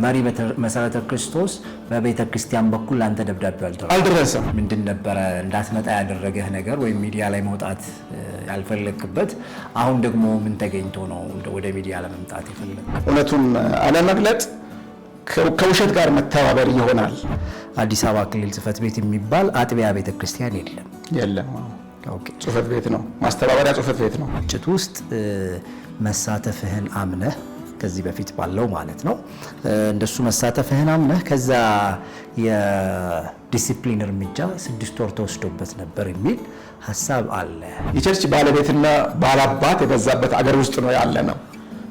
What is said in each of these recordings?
መሪ መሰረተ ክርስቶስ በቤተ ክርስቲያን በኩል አንተ ደብዳቤ አልደረሰም። ምንድን ነበረ እንዳትመጣ ያደረገህ ነገር ወይም ሚዲያ ላይ መውጣት ያልፈለክበት? አሁን ደግሞ ምን ተገኝቶ ነው ወደ ሚዲያ ለመምጣት የፈለክ? እውነቱን አለመግለጥ ከውሸት ጋር መተባበር ይሆናል። አዲስ አበባ ክልል ጽህፈት ቤት የሚባል አጥቢያ ቤተ ክርስቲያን የለም። ጽህፈት ቤት ነው፣ ማስተባበሪያ ጽህፈት ቤት ነው። ግጭት ውስጥ መሳተፍህን አምነህ ከዚህ በፊት ባለው ማለት ነው እንደሱ መሳተፍህን አምነህ ከዛ የዲሲፕሊን እርምጃ 6 ወር ተወስዶበት ነበር የሚል ሐሳብ አለ። የቸርች ባለቤትና ባላባት የበዛበት አገር ውስጥ ነው ያለ ነው።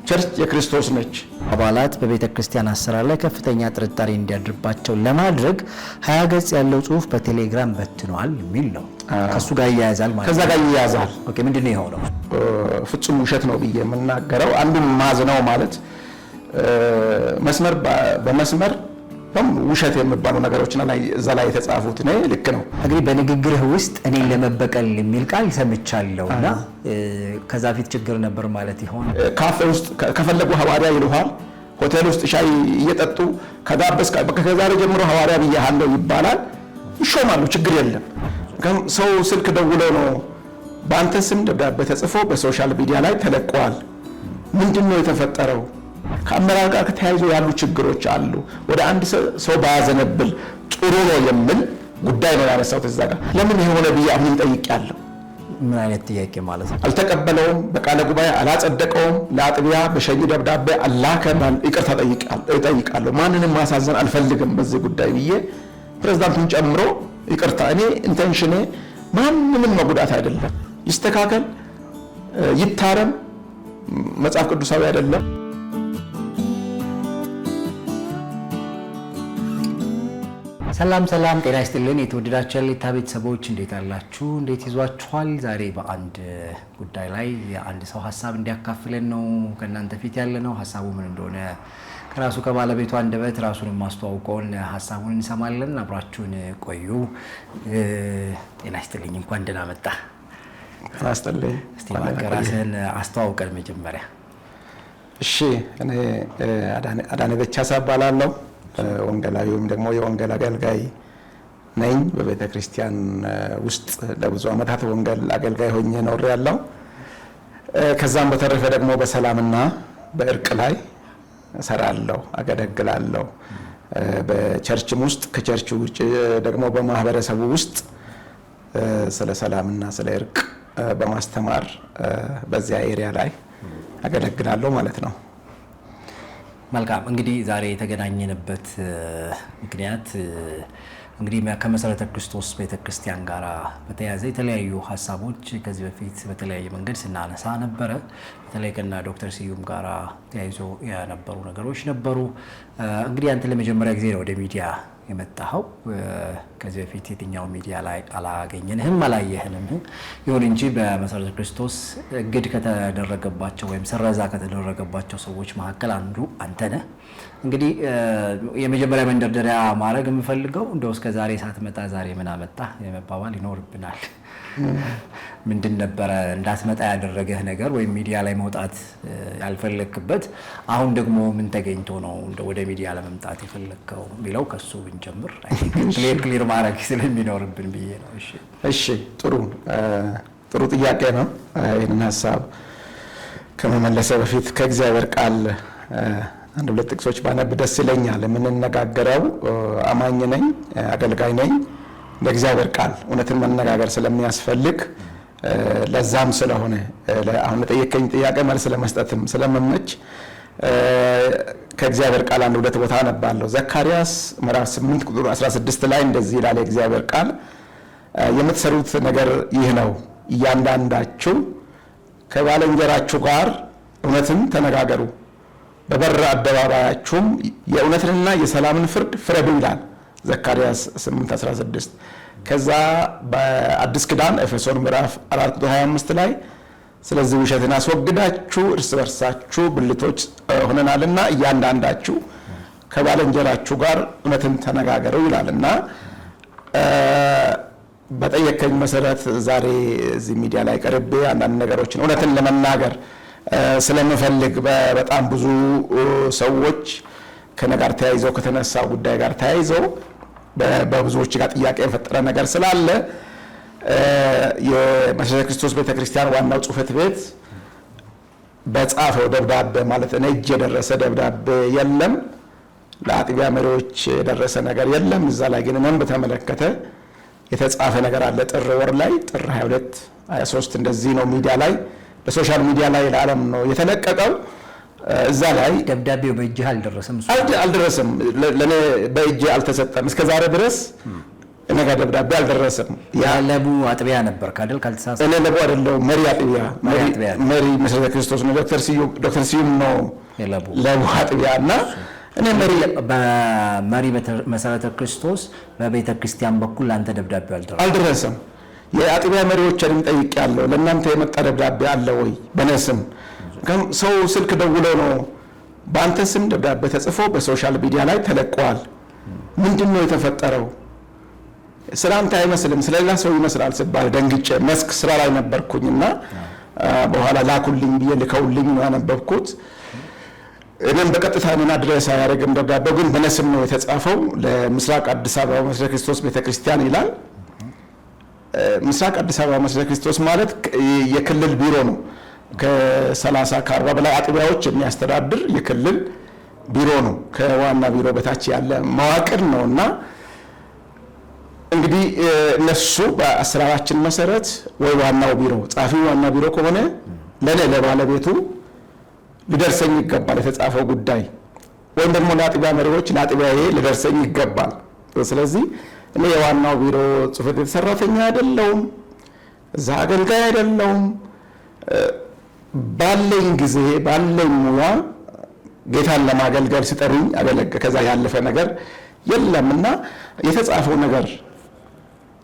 ቸርች የክርስቶስ ነች። አባላት በቤተ ክርስቲያን አሰራር ላይ ከፍተኛ ጥርጣሬ እንዲያድርባቸው ለማድረግ 20 ገጽ ያለው ጽሁፍ በቴሌግራም በትኗል የሚል ነው። ከሱ ጋር ይያያዛል ማለት ነው። ከዛ ጋር ይያያዛል። ኦኬ፣ ምንድነው የሆነው? ፍጹም ውሸት ነው ብዬ የምናገረው አንዱም ማዝነው ማለት መስመር በመስመር ውሸት የሚባሉ ነገሮችና እዛ ላይ የተጻፉት ነው። ልክ ነው። እንግዲህ በንግግርህ ውስጥ እኔን ለመበቀል የሚል ቃል ሰምቻለሁና ከዛ ፊት ችግር ነበር ማለት ይሆን? ካፌ ውስጥ ከፈለጉ ሐዋርያ ይሉሃል። ሆቴል ውስጥ ሻይ እየጠጡ ከጋበዝ ከዛሬ ጀምሮ ሐዋርያ ብያለሁ ይባላል። ይሾማሉ። ችግር የለም። ሰው ስልክ ደውሎ ነው በአንተ ስም ደብዳቤ ተጽፎ በሶሻል ሚዲያ ላይ ተለቀዋል። ምንድነው የተፈጠረው? ከአመራር ጋር ተያይዞ ያሉ ችግሮች አሉ። ወደ አንድ ሰው ባያዘነብል ጥሩ ነው የሚል ጉዳይ ነው ያነሳሁት። እዛ ጋር ለምን የሆነ ብዬ አሁን ጠይቄያለሁ። ምን አይነት ጥያቄ ማለት ነው? አልተቀበለውም፣ በቃለ ጉባኤ አላጸደቀውም፣ ለአጥቢያ በሸኝ ደብዳቤ አላከም። ይቅርታ ጠይቃለሁ። ማንንም ማሳዘን አልፈልግም በዚህ ጉዳይ ብዬ ፕሬዝዳንቱን ጨምሮ ይቅርታ፣ እኔ ኢንቴንሽኔ ማንንም መጉዳት አይደለም። ይስተካከል፣ ይታረም፣ መጽሐፍ ቅዱሳዊ አይደለም። ሰላም ጤና ይስጥልን። የተወደዳችሁ የሌታ ቤተሰቦች እንዴት አላችሁ? እንዴት ይዟችኋል? ዛሬ በአንድ ጉዳይ ላይ የአንድ ሰው ሀሳብ እንዲያካፍለን ነው ከእናንተ ፊት ያለ ነው። ሀሳቡ ምን እንደሆነ ከራሱ ከባለቤቱ አንደበት ራሱን ማስተዋውቀውን ሀሳቡን እንሰማለን። አብራችሁን ቆዩ። ጤና ይስጥልኝ። እንኳን ደህና መጣ። አስተልኝ እስቲ ራስህን አስተዋውቀን መጀመሪያ። እሺ፣ እኔ አዳነ በቻሳ እባላለሁ። ወንጌላዊ ወይም ደግሞ የወንጌል አገልጋይ ነኝ። በቤተ ክርስቲያን ውስጥ ለብዙ ዓመታት ወንጌል አገልጋይ ሆኜ ኖሬያለሁ። ከዛም በተረፈ ደግሞ በሰላምና በእርቅ ላይ እሰራለሁ፣ አገለግላለሁ። በቸርችም ውስጥ ከቸርች ውጭ ደግሞ በማህበረሰቡ ውስጥ ስለ ሰላምና ስለ እርቅ በማስተማር በዚያ ኤሪያ ላይ አገለግላለሁ ማለት ነው። መልካም። እንግዲህ ዛሬ የተገናኘንበት ምክንያት እንግዲህ ከመሰረተ ክርስቶስ ቤተክርስቲያን ጋር በተያያዘ የተለያዩ ሀሳቦች ከዚህ በፊት በተለያየ መንገድ ስናነሳ ነበረ። በተለይ ከና ዶክተር ስዩም ጋር ተያይዞ የነበሩ ነገሮች ነበሩ። እንግዲህ አንተ ለመጀመሪያ ጊዜ ነው ወደ ሚዲያ የመጣኸው። ከዚህ በፊት የትኛው ሚዲያ ላይ አላገኘንህም፣ አላየህንም። ይሁን እንጂ በመሰረተ ክርስቶስ እግድ ከተደረገባቸው ወይም ስረዛ ከተደረገባቸው ሰዎች መካከል አንዱ አንተ ነህ። እንግዲህ የመጀመሪያ መንደርደሪያ ማድረግ የምፈልገው እንደው እስከ ዛሬ ሳትመጣ ዛሬ ምን አመጣ የመባባል ይኖርብናል። ምንድን ነበረ እንዳትመጣ ያደረገህ ነገር ወይም ሚዲያ ላይ መውጣት ያልፈለክበት? አሁን ደግሞ ምን ተገኝቶ ነው ወደ ሚዲያ ለመምጣት የፈለከው የሚለው ከሱ ብንጀምር ክሊር ማድረግ ስለሚኖርብን ብዬ ነው። እሺ፣ ጥሩ ጥያቄ ነው። ይህንን ሀሳብ ከመመለሰ በፊት ከእግዚአብሔር ቃል አንድ ሁለት ጥቅሶች ባነብ ደስ ይለኛል። የምንነጋገረው አማኝ ነኝ፣ አገልጋይ ነኝ። ለእግዚአብሔር ቃል እውነትን መነጋገር ስለሚያስፈልግ ለዛም ስለሆነ አሁን ለጠየቀኝ ጥያቄ መልስ ለመስጠትም ስለመመች ከእግዚአብሔር ቃል አንድ ሁለት ቦታ አነባለሁ። ዘካርያስ ምዕራፍ 8 ቁጥር 16 ላይ እንደዚህ ይላል የእግዚአብሔር ቃል፣ የምትሰሩት ነገር ይህ ነው፣ እያንዳንዳችሁ ከባልንጀራችሁ ጋር እውነትን ተነጋገሩ፣ በበር አደባባያችሁም የእውነትንና የሰላምን ፍርድ ፍረዱ ይላል ዘካርያስ 8:16። ከዛ በአዲስ ኪዳን ኤፌሶን ምዕራፍ 4:25 ላይ ስለዚህ ውሸትን አስወግዳችሁ እርስ በርሳችሁ ብልቶች ሆነናልና እያንዳንዳችሁ ከባልንጀራችሁ ጋር እውነትን ተነጋገሩ ይላልና በጠየቀኝ መሰረት ዛሬ እዚህ ሚዲያ ላይ ቀርቤ አንዳንድ ነገሮችን እውነትን ለመናገር ስለምፈልግ በጣም ብዙ ሰዎች ከነጋር ተያይዘው ከተነሳው ጉዳይ ጋር ተያይዘው በብዙዎች ጋር ጥያቄ የፈጠረ ነገር ስላለ የመሰረተ ክርስቶስ ቤተክርስቲያን ዋናው ጽሕፈት ቤት በጻፈው ደብዳቤ ማለት እኔ እጅ የደረሰ ደብዳቤ የለም፣ ለአጥቢያ መሪዎች የደረሰ ነገር የለም። እዛ ላይ ግን እኔም በተመለከተ የተጻፈ ነገር አለ። ጥር ወር ላይ ጥር 22 23 እንደዚህ ነው ሚዲያ ላይ በሶሻል ሚዲያ ላይ ለዓለም ነው የተለቀቀው። እዛ ላይ ደብዳቤው በእጅ አልደረሰም አልደረሰም፣ ለኔ በእጅ አልተሰጠም። እስከዛሬ ድረስ እኔ ጋር ደብዳቤ አልደረሰም። ለቡ አጥቢያ ነበር ካደል ካልተሳሳተ እኔ ለቡ አይደለም መሪ አጥቢያ መሪ መሰረተ ክርስቶስ ነው። ዶክተር ስዩም ነው ለቡ አጥቢያ እና እኔ በመሪ መሰረተ ክርስቶስ በቤተ ክርስቲያን በኩል አንተ ደብዳቤው አልደረሰም። የአጥቢያ መሪዎችንም ጠይቄያለሁ። ለእናንተ የመጣ ደብዳቤ አለ ወይ? በእኔ ስም ሰው ስልክ ደውሎ ነው በአንተ ስም ደብዳቤ ተጽፎ በሶሻል ሚዲያ ላይ ተለቋል። ምንድን ነው የተፈጠረው? ስለ አንተ አይመስልም ስለሌላ ሰው ይመስላል ሲባል ደንግጬ መስክ ስራ ላይ ነበርኩኝና በኋላ ላኩልኝ ብዬ ልከውልኝ ነው ያነበብኩት። እኔም በቀጥታ እኔን አድሬስ አያደርግም ደብዳቤው፣ ግን በእኔ ስም ነው የተጻፈው። ለምስራቅ አዲስ አበባ መሰረተ ክርስቶስ ቤተክርስቲያን ይላል። ምስራቅ አዲስ አበባ መሰረተ ክርስቶስ ማለት የክልል ቢሮ ነው። ከ30 ከ40 በላይ አጥቢያዎች የሚያስተዳድር የክልል ቢሮ ነው። ከዋና ቢሮ በታች ያለ መዋቅር ነውና እንግዲህ እነሱ በአሰራራችን መሰረት ወይ ዋናው ቢሮ ጻፊው ዋና ቢሮ ከሆነ ለኔ ለባለቤቱ ሊደርሰኝ ይገባል የተጻፈው ጉዳይ፣ ወይም ደግሞ ለአጥቢያ መሪዎች ለአጥቢያዬ ሊደርሰኝ ይገባል። ስለዚህ እኔ የዋናው ቢሮ ጽሕፈት ቤት ሰራተኛ አይደለሁም፣ እዛ አገልጋይ አይደለሁም። ባለኝ ጊዜ ባለኝ ሙያ ጌታን ለማገልገል ሲጠሩኝ አገለግል፣ ከዛ ያለፈ ነገር የለምና የተጻፈው ነገር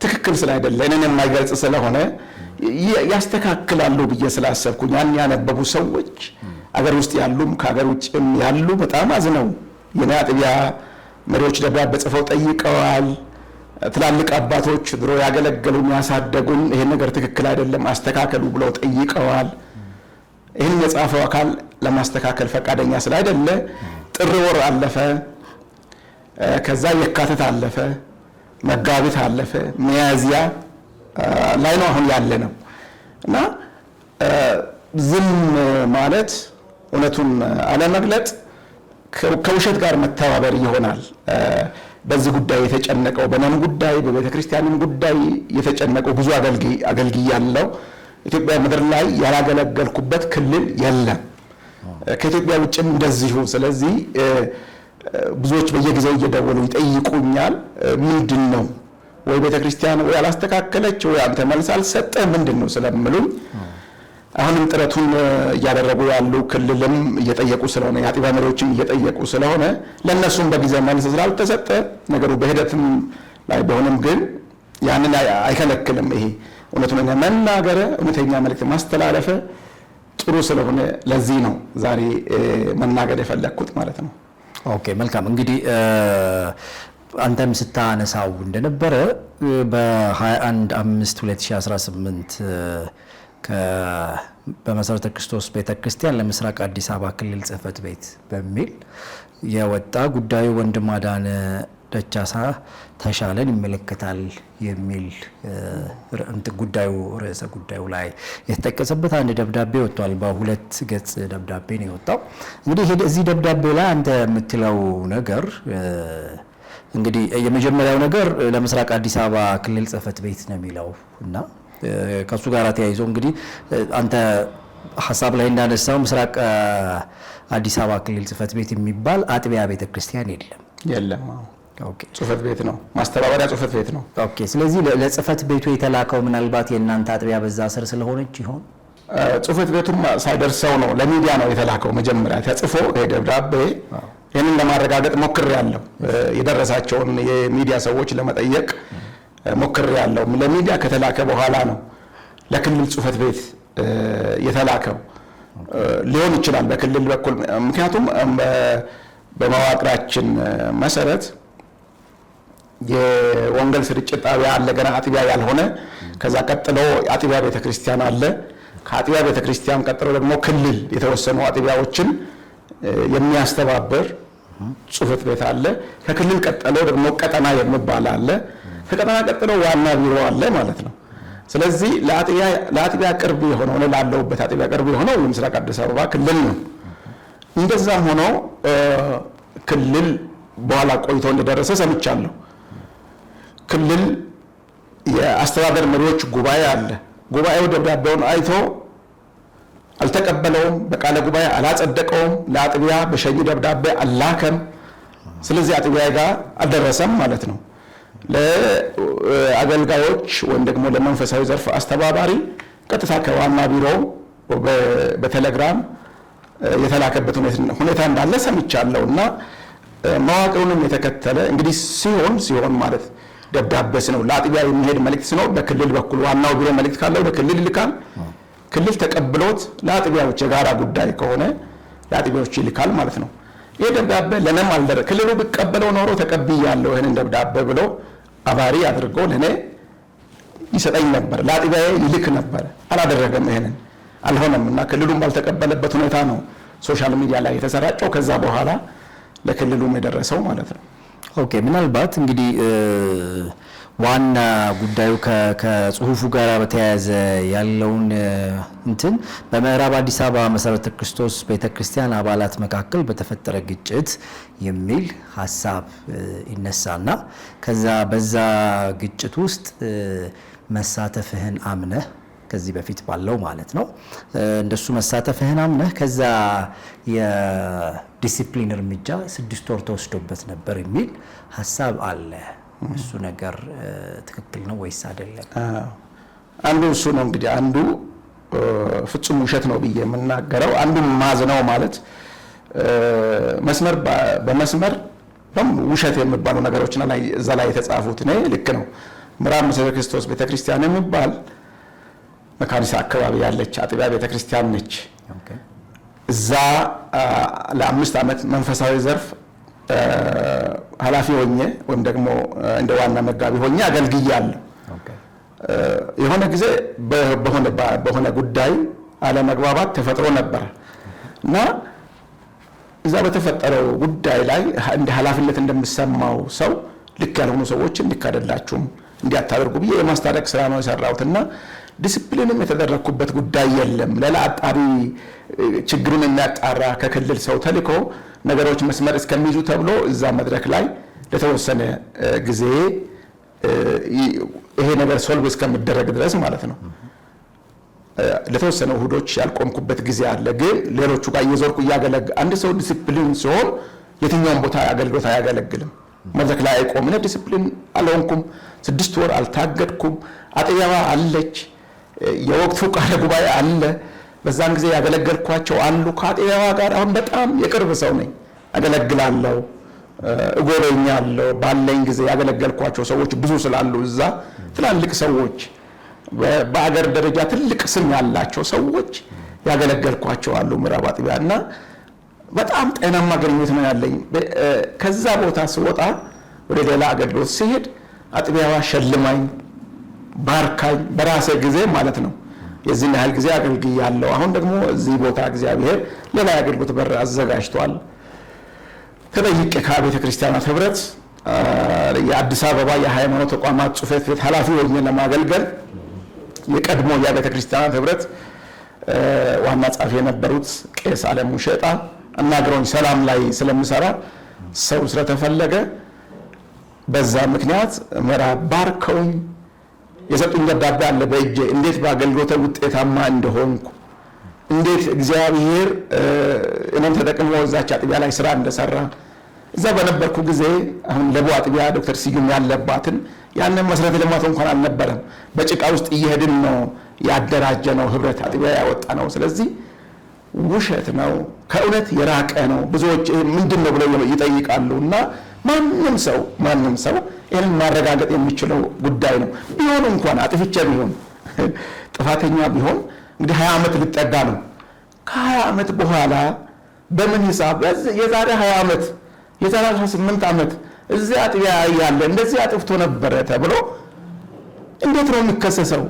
ትክክል ስላይደለ እኔን የማይገልጽ ስለሆነ ያስተካክላሉ ብዬ ስላሰብኩኝ ያን ያነበቡ ሰዎች አገር ውስጥ ያሉም ከአገር ውጭም ያሉ በጣም አዝነው የኔ አጥቢያ መሪዎች ደብዳቤ ጽፈው ጠይቀዋል። ትላልቅ አባቶች ድሮ ያገለገሉን ያሳደጉን ይሄን ነገር ትክክል አይደለም አስተካከሉ ብለው ጠይቀዋል። ይህን የጻፈው አካል ለማስተካከል ፈቃደኛ ስላይደለ ጥር ወር አለፈ፣ ከዛ የካቲት አለፈ፣ መጋቢት አለፈ፣ ሚያዝያ ላይ ነው አሁን ያለ ነው እና ዝም ማለት እውነቱን አለመግለጥ ከውሸት ጋር መተባበር ይሆናል። በዚህ ጉዳይ የተጨነቀው በነም ጉዳይ በቤተ ክርስቲያንም ጉዳይ የተጨነቀው ብዙ አገልግይ ያለው ኢትዮጵያ ምድር ላይ ያላገለገልኩበት ክልል የለም፣ ከኢትዮጵያ ውጭም እንደዚሁ። ስለዚህ ብዙዎች በየጊዜው እየደወሉ ይጠይቁኛል። ምንድን ነው ወይ ቤተ ክርስቲያን ወይ አላስተካከለች ወይ አንተ መልስ አልሰጠህ ምንድን ነው ስለምሉኝ አሁንም ጥረቱን እያደረጉ ያሉ ክልልም እየጠየቁ ስለሆነ የአጥቢያ መሪዎችም እየጠየቁ ስለሆነ ለእነሱም በጊዜ መልስ ስላልተሰጠ ነገሩ በሂደትም ላይ ቢሆንም ግን ያንን አይከለክልም። ይሄ እውነቱን መናገረ እውነተኛ መልእክት ማስተላለፈ ጥሩ ስለሆነ ለዚህ ነው ዛሬ መናገር የፈለግኩት ማለት ነው። ኦኬ መልካም። እንግዲህ አንተም ስታነሳው እንደነበረ በ21/5/2018 በመሰረተ ክርስቶስ ቤተክርስቲያን ለምስራቅ አዲስ አበባ ክልል ጽሕፈት ቤት በሚል የወጣ ጉዳዩ ወንድም አዳነ ደቻሳ ተሻለን ይመለከታል የሚል ርዕሰ ጉዳዩ ላይ የተጠቀሰበት አንድ ደብዳቤ ወጥቷል። በ2 ገጽ ደብዳቤ ነው የወጣው። እንግዲህ እዚህ ደብዳቤ ላይ አንተ የምትለው ነገር እንግዲህ የመጀመሪያው ነገር ለምስራቅ አዲስ አበባ ክልል ጽሕፈት ቤት ነው የሚለው እና ከሱ ጋር ተያይዞ እንግዲህ አንተ ሐሳብ ላይ እንዳነሳው ምስራቅ አዲስ አበባ ክልል ጽሕፈት ቤት የሚባል አጥቢያ ቤተክርስቲያን የለም። ኦኬ ጽሕፈት ቤት ነው፣ ማስተባበሪያ ጽሕፈት ቤት ነው። ኦኬ ስለዚህ ለጽሕፈት ቤቱ የተላከው ምናልባት የእናንተ አጥቢያ በዛ ስር ስለሆነች ይሆን? ጽሕፈት ቤቱም ሳይደርሰው ነው ለሚዲያ ነው የተላከው። መጀመሪያ ተጽፎ ደብዳቤ ይህንን ለማረጋገጥ ሞክሬያለሁ። የደረሳቸውን የሚዲያ ሰዎች ለመጠየቅ ሞክሬያለሁ። ለሚዲያ ከተላከ በኋላ ነው ለክልል ጽሕፈት ቤት የተላከው ሊሆን ይችላል በክልል በኩል። ምክንያቱም በመዋቅራችን መሰረት የወንጌል ስርጭት ጣቢያ አለ፣ ገና አጥቢያ ያልሆነ። ከዛ ቀጥሎ አጥቢያ ቤተክርስቲያን አለ። ከአጥቢያ ቤተክርስቲያን ቀጥሎ ደግሞ ክልል የተወሰኑ አጥቢያዎችን የሚያስተባብር ጽሕፈት ቤት አለ። ከክልል ቀጥሎ ደግሞ ቀጠና የሚባል አለ። ከቀጠና ቀጥሎ ዋና ቢሮ አለ ማለት ነው። ስለዚህ ለአጥቢያ ቅርብ የሆነው ላለሁበት አጥቢያ ቅርብ የሆነው የምስራቅ አዲስ አበባ ክልል ነው። እንደዛም ሆኖ ክልል በኋላ ቆይቶ እንደደረሰ ሰምቻለሁ። ክልል የአስተዳደር መሪዎች ጉባኤ አለ። ጉባኤው ደብዳቤውን አይቶ አልተቀበለውም፣ በቃለ ጉባኤ አላጸደቀውም፣ ለአጥቢያ በሸኝ ደብዳቤ አላከም። ስለዚህ አጥቢያ ጋር አልደረሰም ማለት ነው። ለአገልጋዮች ወይም ደግሞ ለመንፈሳዊ ዘርፍ አስተባባሪ ቀጥታ ከዋና ቢሮው በቴሌግራም የተላከበት ሁኔታ እንዳለ ሰምቻለሁ። እና መዋቅሩንም የተከተለ እንግዲህ ሲሆን ማለት ደብዳቤስ ነው ለአጥቢያ የሚሄድ መልእክት ነው። በክልል በኩል ዋናው ቢሮ መልእክት ካለው ለክልል ይልካል። ክልል ተቀብሎት ለአጥቢያዎች የጋራ ጉዳይ ከሆነ ለአጥቢያዎች ይልካል ማለት ነው። ይህ ደብዳቤ ለእኔም አልደረሰም። ክልሉ ቢቀበለው ኖሮ ተቀብያለሁ ይህንን ደብዳቤ ብሎ አባሪ አድርጎ ለእኔ ይሰጠኝ ነበር፣ ለአጥቢያዬ ይልክ ነበር። አላደረገም፣ ይሄንን አልሆነም። እና ክልሉም ባልተቀበለበት ሁኔታ ነው ሶሻል ሚዲያ ላይ የተሰራጨው። ከዛ በኋላ ለክልሉም የደረሰው ማለት ነው። ኦኬ፣ ምናልባት እንግዲህ ዋና ጉዳዩ ከጽሁፉ ጋር በተያያዘ ያለውን እንትን በምዕራብ አዲስ አበባ መሰረተ ክርስቶስ ቤተክርስቲያን አባላት መካከል በተፈጠረ ግጭት የሚል ሀሳብ ይነሳና ከዛ በዛ ግጭት ውስጥ መሳተፍህን አምነህ ከዚህ በፊት ባለው ማለት ነው እንደሱ መሳተፍህን አምነህ ከዛ የዲሲፕሊን እርምጃ 6 ወር ተወስዶበት ነበር የሚል ሀሳብ አለ። እሱ ነገር ትክክል ነው ወይስ አይደለም? አንዱ እሱ ነው እንግዲህ አንዱ ፍጹም ውሸት ነው ብዬ የምናገረው። አንዱ ማዝነው ማለት መስመር በመስመር ውሸት የሚባሉ ነገሮች ላይ እዛ ላይ የተጻፉት እኔ ልክ ነው። ምዕራብ መሰረተ ክርስቶስ ቤተክርስቲያን የሚባል መካኒሳ አካባቢ ያለች አጥቢያ ቤተክርስቲያን ነች። እዛ ለ5 ዓመት መንፈሳዊ ዘርፍ ኃላፊ ሆኜ ወይም ደግሞ እንደ ዋና መጋቢ ሆኜ አገልግያለሁ። የሆነ ጊዜ በሆነ ጉዳይ አለመግባባት ተፈጥሮ ነበር እና እዛ በተፈጠረው ጉዳይ ላይ እንደ ኃላፊነት እንደምሰማው ሰው ልክ ያልሆኑ ሰዎችን እንዲካደላችሁም እንዲያታደርጉ ብዬ የማስታረቅ ስራ ነው የሰራሁትና ዲሲፕሊንም የተደረኩበት ጉዳይ የለም። ሌላ አጣሪ ችግሩን የሚያጣራ ከክልል ሰው ተልኮ ነገሮች መስመር እስከሚይዙ ተብሎ እዛ መድረክ ላይ ለተወሰነ ጊዜ ይሄ ነገር ሶልቭ እስከሚደረግ ድረስ ማለት ነው ለተወሰነ እሁዶች ያልቆምኩበት ጊዜ አለ። ግን ሌሎቹ ጋር እየዞርኩ አንድ ሰው ዲሲፕሊን ሲሆን የትኛውም ቦታ አገልግሎት አያገለግልም። መድረክ ላይ አይቆም። እኔ ዲሲፕሊን አልሆንኩም። 6 ወር አልታገድኩም። አጥቢያዋ አለች። የወቅቱ ቃለ ጉባኤ አለ። በዛን ጊዜ ያገለገልኳቸው አሉ። ከአጥቢያዋ ጋር አሁን በጣም የቅርብ ሰው ነኝ። አገለግላለሁ፣ እጎበኛለሁ። ባለኝ ጊዜ ያገለገልኳቸው ሰዎች ብዙ ስላሉ እዛ ትላልቅ ሰዎች በአገር ደረጃ ትልቅ ስም ያላቸው ሰዎች ያገለገልኳቸው አሉ ምዕራብ አጥቢያ እና በጣም ጤናማ ግንኙነት ነው ያለኝ። ከዛ ቦታ ስወጣ ወደ ሌላ አገልግሎት ሲሄድ አጥቢያዋ ሸልማኝ ባርካኝ በራሴ ጊዜ ማለት ነው የዚህን ያህል ጊዜ አገልግያለሁ። አሁን ደግሞ እዚህ ቦታ እግዚአብሔር ሌላ አገልግሎት በር አዘጋጅቷል። ተጠይቄ ከቤተ ክርስቲያናት ህብረት የአዲስ አበባ የሃይማኖት ተቋማት ጽሕፈት ቤት ኃላፊ ሆኜ ለማገልገል የቀድሞ የቤተ ክርስቲያናት ህብረት ዋና ጸሐፊ የነበሩት ቄስ አለሙ ሸጣ አናግረውኝ ሰላም ላይ ስለምሰራ ሰው ስለተፈለገ በዛ ምክንያት ምዕራብ ባርከውኝ የሰጡኝ ደብዳቤ አለ በእጄ እንዴት በአገልግሎት ውጤታማ እንደሆንኩ እንዴት እግዚአብሔር እኔን ተጠቅሞ እዛች አጥቢያ ላይ ስራ እንደሰራ እዛ በነበርኩ ጊዜ አሁን ለቡ አጥቢያ ዶክተር ስዩም ያለባትን ያንን መሰረተ ልማት እንኳን አልነበረም። በጭቃ ውስጥ እየሄድን ነው ያደራጀ ነው ህብረት አጥቢያ ያወጣ ነው። ስለዚህ ውሸት ነው፣ ከእውነት የራቀ ነው። ብዙዎች ምንድነው ብለው ይጠይቃሉ እና ማንም ሰው ይህንን ማረጋገጥ የሚችለው ጉዳይ ነው። ቢሆን እንኳን አጥፍቼ ቢሆን ጥፋተኛ ቢሆን እንግዲህ 20 ዓመት ልጠጋ ነው። ከ20 ዓመት በኋላ በምን ሂሳብ የዛሬ 20 ዓመት የዛሬ 18 ዓመት እዚህ አጥቢያ ያለ እንደዚህ አጥፍቶ ነበረ ተብሎ እንዴት ነው የሚከሰሰው?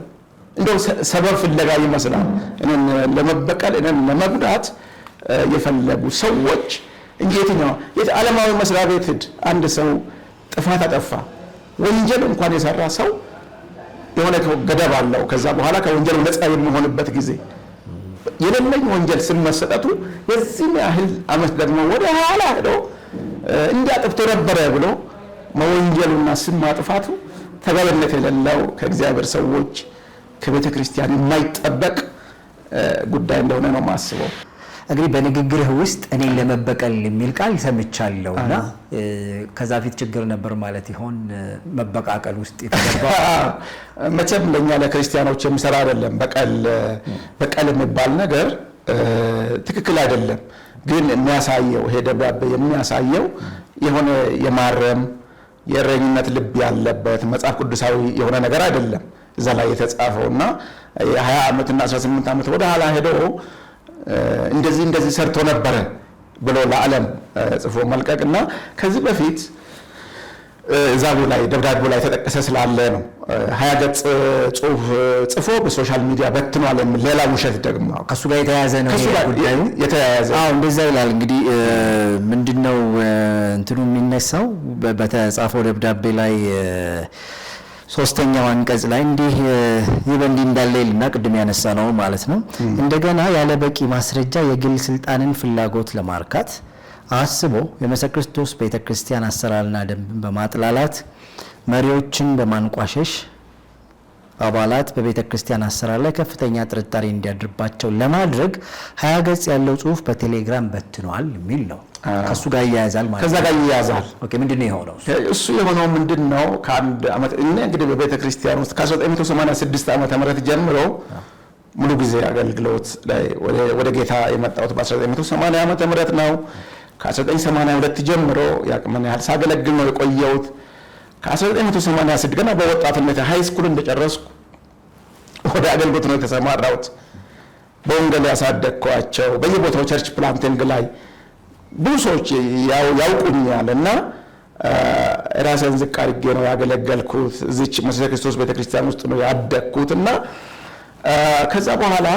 እንደው ሰበብ ፍለጋ ይመስላል። እኔን ለመበቀል እኔን ለመጉዳት የፈለጉ ሰዎች እንጂ የትኛው ዓለማዊ መስሪያ ቤት ሂድ፣ አንድ ሰው ጥፋት አጠፋ ወንጀል እንኳን የሰራ ሰው የሆነ ገደብ አለው። ከዛ በኋላ ከወንጀል ነፃ የሚሆንበት ጊዜ የሌለኝ ወንጀል ስም መሰጠቱ የዚህን ያህል ዓመት ደግሞ ወደ ኋላ ሄዶ እንዲያጠፍቶ ነበረ ብሎ መወንጀሉና ስም ማጥፋቱ ተገቢነት የሌለው ከእግዚአብሔር ሰዎች ከቤተ ክርስቲያን የማይጠበቅ ጉዳይ እንደሆነ ነው የማስበው። እንግዲህ በንግግርህ ውስጥ እኔን ለመበቀል የሚል ቃል ሰምቻለሁና ከዛ ፊት ችግር ነበር ማለት ይሆን? መበቃቀል ውስጥ የተገባ መቼም ለኛ ለክርስቲያኖች የሚሰራ አይደለም። በቀል የሚባል ነገር ትክክል አይደለም። ግን የሚያሳየው ይሄ ደብዳቤ የሚያሳየው የሆነ የማረም የእረኝነት ልብ ያለበት መጽሐፍ ቅዱሳዊ የሆነ ነገር አይደለም እዛ ላይ የተጻፈውና የ20 ዓመትና 18 ዓመት ወደ ኋላ ሄዶ እንደዚህ ሰርቶ ነበረ ብሎ ለዓለም ጽፎ መልቀቅና ከዚህ በፊት እዛው ላይ ደብዳቤው ላይ ተጠቀሰ ስላለ ነው 20 ገጽ ጽሁፍ ጽፎ በሶሻል ሚዲያ በትኗል የሚል ሌላ ውሸት ደግሞ ከሱ ጋር የተያያዘ ነው ጉዳዩ የተያያዘ። እንደዛ ይላል። እንግዲህ ምንድነው እንትኑ የሚነሳው በተጻፈው ደብዳቤ ላይ ሶስተኛው አንቀጽ ላይ እንዲህ ይበንዲ እንዳለ ይልና ቅድም ያነሳ ነው ማለት ነው። እንደገና ያለ በቂ ማስረጃ የግል ስልጣንን ፍላጎት ለማርካት አስቦ የመሰ ክርስቶስ ቤተክርስቲያን አሰራርና ደንብን በማጥላላት መሪዎችን በማንቋሸሽ አባላት በቤተክርስቲያን አሰራር ላይ ከፍተኛ ጥርጣሬ እንዲያድርባቸው ለማድረግ 20 ገጽ ያለው ጽሁፍ በቴሌግራም በትኗል የሚል ነው። ከሱ ጋር ይያያዛል ማለት ነው። ከዛ ጋር ይያያዛል። ኦኬ፣ ምንድነው የሆነው? እሱ የሆነው ምንድነው? ከአንድ አመት እንግዲህ በቤተክርስቲያን ውስጥ ከ1986 ዓመተ ምህረት ጀምሮ ሙሉ ጊዜ አገልግሎት ላይ ወደ ጌታ የመጣሁት በ1980 ዓመተ ምህረት ነው። ከ1982 ጀምሮ ያቅመን ያህል ሳገለግል ነው የቆየሁት። ከ1986 ገና በወጣትነት ሃይ ስኩል እንደጨረስኩ ወደ አገልግሎት ነው የተሰማራሁት። በወንጌል ያሳደግኳቸው በየቦታው ቸርች ፕላንቲንግ ላይ ብዙ ሰዎች ያውቁኛል እና ራሴን ዝቅ አድርጌ ነው ያገለገልኩት። እዚች መሰ ክርስቶስ ቤተክርስቲያን ውስጥ ነው ያደግኩት እና ከዛ በኋላ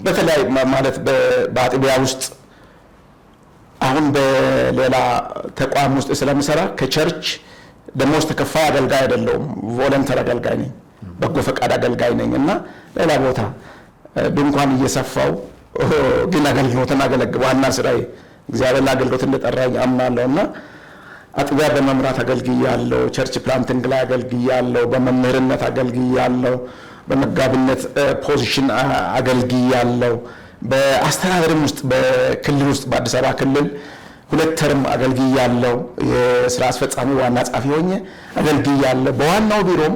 በተለይ ማለት በአጥቢያ ውስጥ አሁን በሌላ ተቋም ውስጥ ስለምሰራ ከቸርች ደሞዝ ተከፋይ አገልጋይ አይደለሁም። ቮለንተር አገልጋይ ነኝ፣ በጎ ፈቃድ አገልጋይ ነኝ እና ሌላ ቦታ ድንኳን እየሰፋው ግን አገልግሎትን አገለግል ዋና ስራዬ እግዚአብሔር ለአገልግሎት እንደጠራኝ አምናለሁና አጥቢያ በመምራት አገልግያለሁ፣ ቸርች ፕላንቲንግ ላይ አገልግያለሁ፣ በመምህርነት አገልግያለሁ፣ በመጋቢነት ፖዚሽን አገልግያለሁ፣ በአስተዳደርም ውስጥ በክልል ውስጥ በአዲስ አበባ ክልል 2 ተርም አገልግያለሁ፣ የስራ አስፈጻሚ ዋና ጸሐፊ ሆኜ አገልግያለሁ። በዋናው ቢሮም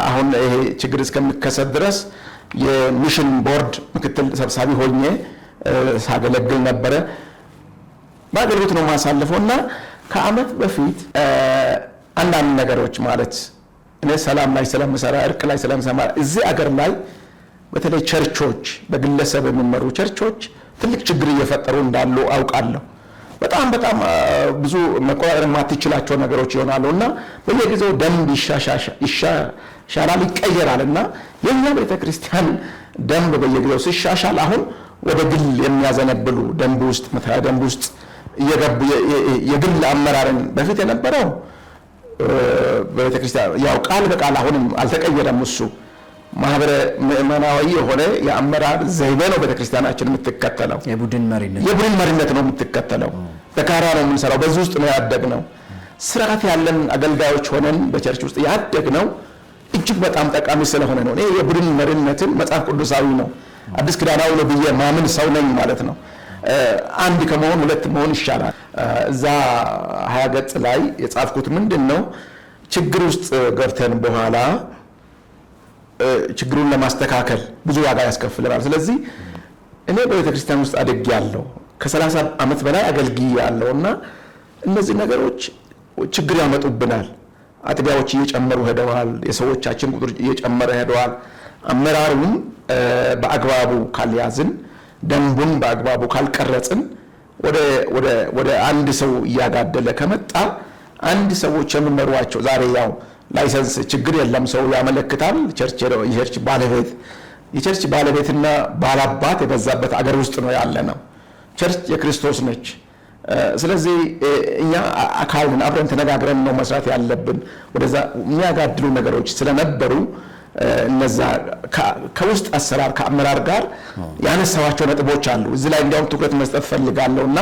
አሁን ይሄ ችግር እስከሚከሰት ድረስ የሚሽን ቦርድ ምክትል ሰብሳቢ ሆኜ ሳገለግል ነበረ። በአገልግሎት ነው ማሳልፈው እና ከአመት በፊት አንዳንድ ነገሮች ማለት እኔ ሰላም ላይ ስለምሰራ እርቅ ላይ ስለምሰራ እዚህ አገር ላይ በተለይ ቸርቾች በግለሰብ የሚመሩ ቸርቾች ትልቅ ችግር እየፈጠሩ እንዳሉ አውቃለሁ። በጣም ብዙ መቆጣጠር የማትችላቸው ነገሮች ይሆናሉ እና በየጊዜው ደንብ ይሻሻላል ይቀየራል እና የኛ ቤተክርስቲያን ደንብ በየጊዜው ሲሻሻል አሁን ወደ ግል የሚያዘነብሉ ደንብ ውስጥ እየገቡ የግል አመራርን በፊት የነበረው በቤተክርስቲያን ያው ቃል በቃል አሁንም አልተቀየረም። እሱ ማህበረ ምእመናዊ የሆነ የአመራር ዘይቤ ነው ቤተክርስቲያናችን የምትከተለው። የቡድን መሪነት ነው የምትከተለው። በጋራ ነው የምንሰራው። በዚህ ውስጥ ነው ያደግነው። ስርዓት ያለን አገልጋዮች ሆነን በቸርች ውስጥ ያደግነው እጅግ በጣም ጠቃሚ ስለሆነ ነው። እኔ የቡድን መሪነትን መጽሐፍ ቅዱሳዊ ነው አዲስ ኪዳናዊ ነው ብዬ ማምን ሰው ነኝ ማለት ነው። አንድ ከመሆን 2 መሆን ይሻላል። እዛ 20 ገጽ ላይ የጻፍኩት ምንድነው ችግር ውስጥ ገብተን በኋላ ችግሩን ለማስተካከል ብዙ ዋጋ ያስከፍለናል። ስለዚህ እኔ በቤተክርስቲያን ውስጥ አድጌያለሁ፣ ከ30 ዓመት በላይ አገልግያለሁ እና እነዚህ ነገሮች ችግር ያመጡብናል። አጥቢያዎች እየጨመሩ ሄደዋል። የሰዎቻችን ቁጥር እየጨመረ ሄደዋል። አመራሩን በአግባቡ ካልያዝን፣ ደንቡን በአግባቡ ካልቀረጽን ወደ አንድ ሰው እያጋደለ ከመጣ አንድ ሰዎች የሚመሯቸው ዛሬ ያው ላይሰንስ ችግር የለም፣ ሰው ያመለክታል። የቸርች ባለቤትና ባላባት የበዛበት አገር ውስጥ ነው ያለ ነው። ቸርች የክርስቶስ ነች። ስለዚህ እኛ አካልን አብረን ተነጋግረን ነው መስራት ያለብን። ወደዛ የሚያጋድሉ ነገሮች ስለነበሩ እነዛ ከውስጥ አሰራር ከአመራር ጋር ያነሳዋቸው ነጥቦች አሉ። እዚህ ላይ እንዲያውም ትኩረት መስጠት ፈልጋለሁና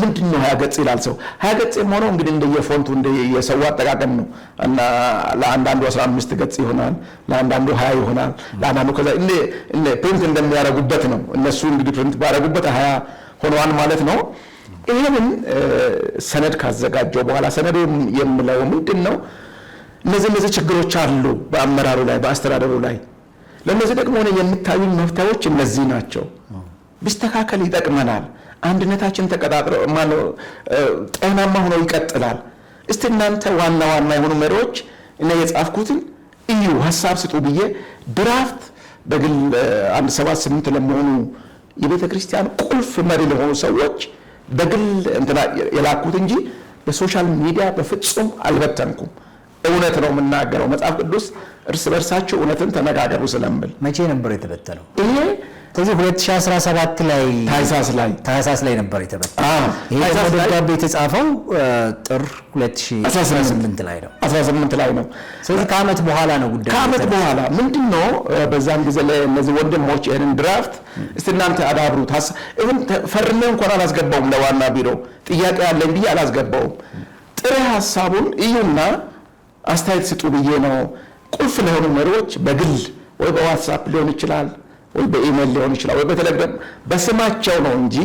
ምንድነው 20 ገጽ ይላል ሰው 20 ገጽ ሆኖ እንግዲህ እንደየፎንቱ እንደየሰው አጠቃቀም ነው እና ለአንዳንዱ 15 ገጽ ይሆናል፣ ለአንዳንዱ 20 ይሆናል፣ ለአንዳንዱ ከዛ እንደ ፕሪንት እንደሚያደርጉበት ነው። እነሱ እንግዲህ ፕሪንት ባደረጉበት 20 ሆነዋል ማለት ነው። ይሄንን ሰነድ ካዘጋጀው በኋላ ሰነዱ የምለው ምንድነው እነዚህ ችግሮች አሉ በአመራሩ ላይ በአስተዳደሩ ላይ። ለነዚህ ደግሞ የምታዩኝ መፍትሄዎች እነዚህ ናቸው። ቢስተካከል ይጠቅመናል። አንድነታችን ተቀጣጥሮ ጤናማ ሆኖ ይቀጥላል። እስቲ እናንተ ዋና የሆኑ መሪዎች እና የጻፍኩትን እዩ ሐሳብ ስጡ ብዬ ድራፍት በግል 178 ለመሆኑ የቤተ ክርስቲያን ቁልፍ መሪ ለሆኑ ሰዎች በግል እንትና የላኩት እንጂ በሶሻል ሚዲያ በፍጹም አልበተንኩም። እውነት ነው የምናገረው። መጽሐፍ ቅዱስ እርስ በርሳቸው እውነትን ተነጋገሩ ስለምል። መቼ ነበር የተበተነው? ይሄ ስለዚህ 2017 ላይ ታህሳስ ላይ ነበር የተበተነው። ይሄ ደብዳቤ የተጻፈው ጥር 2018 ላይ ነው 18 ላይ ነው። ስለዚህ ከዓመት በኋላ ነው ጉዳዩ። ከዓመት በኋላ ምንድነው በዛን ጊዜ ለእነዚህ ወንድሞች ይሄንን ድራፍት እስቲ እናንተ አዳብሩት። ይሄን ፈርሜ እንኳን አላስገባውም ለዋና ቢሮ ጥያቄ ያለኝ ብዬ አላስገባውም። ጥሬ ሐሳቡን እዩና አስተያየት ስጡ ብዬ ነው። ቁልፍ ለሆኑ መሪዎች በግል ወይ በዋትስአፕ ሊሆን ይችላል ወይ በኢሜል ሊሆን ይችላል ወይ በቴሌግራም በስማቸው ነው እንጂ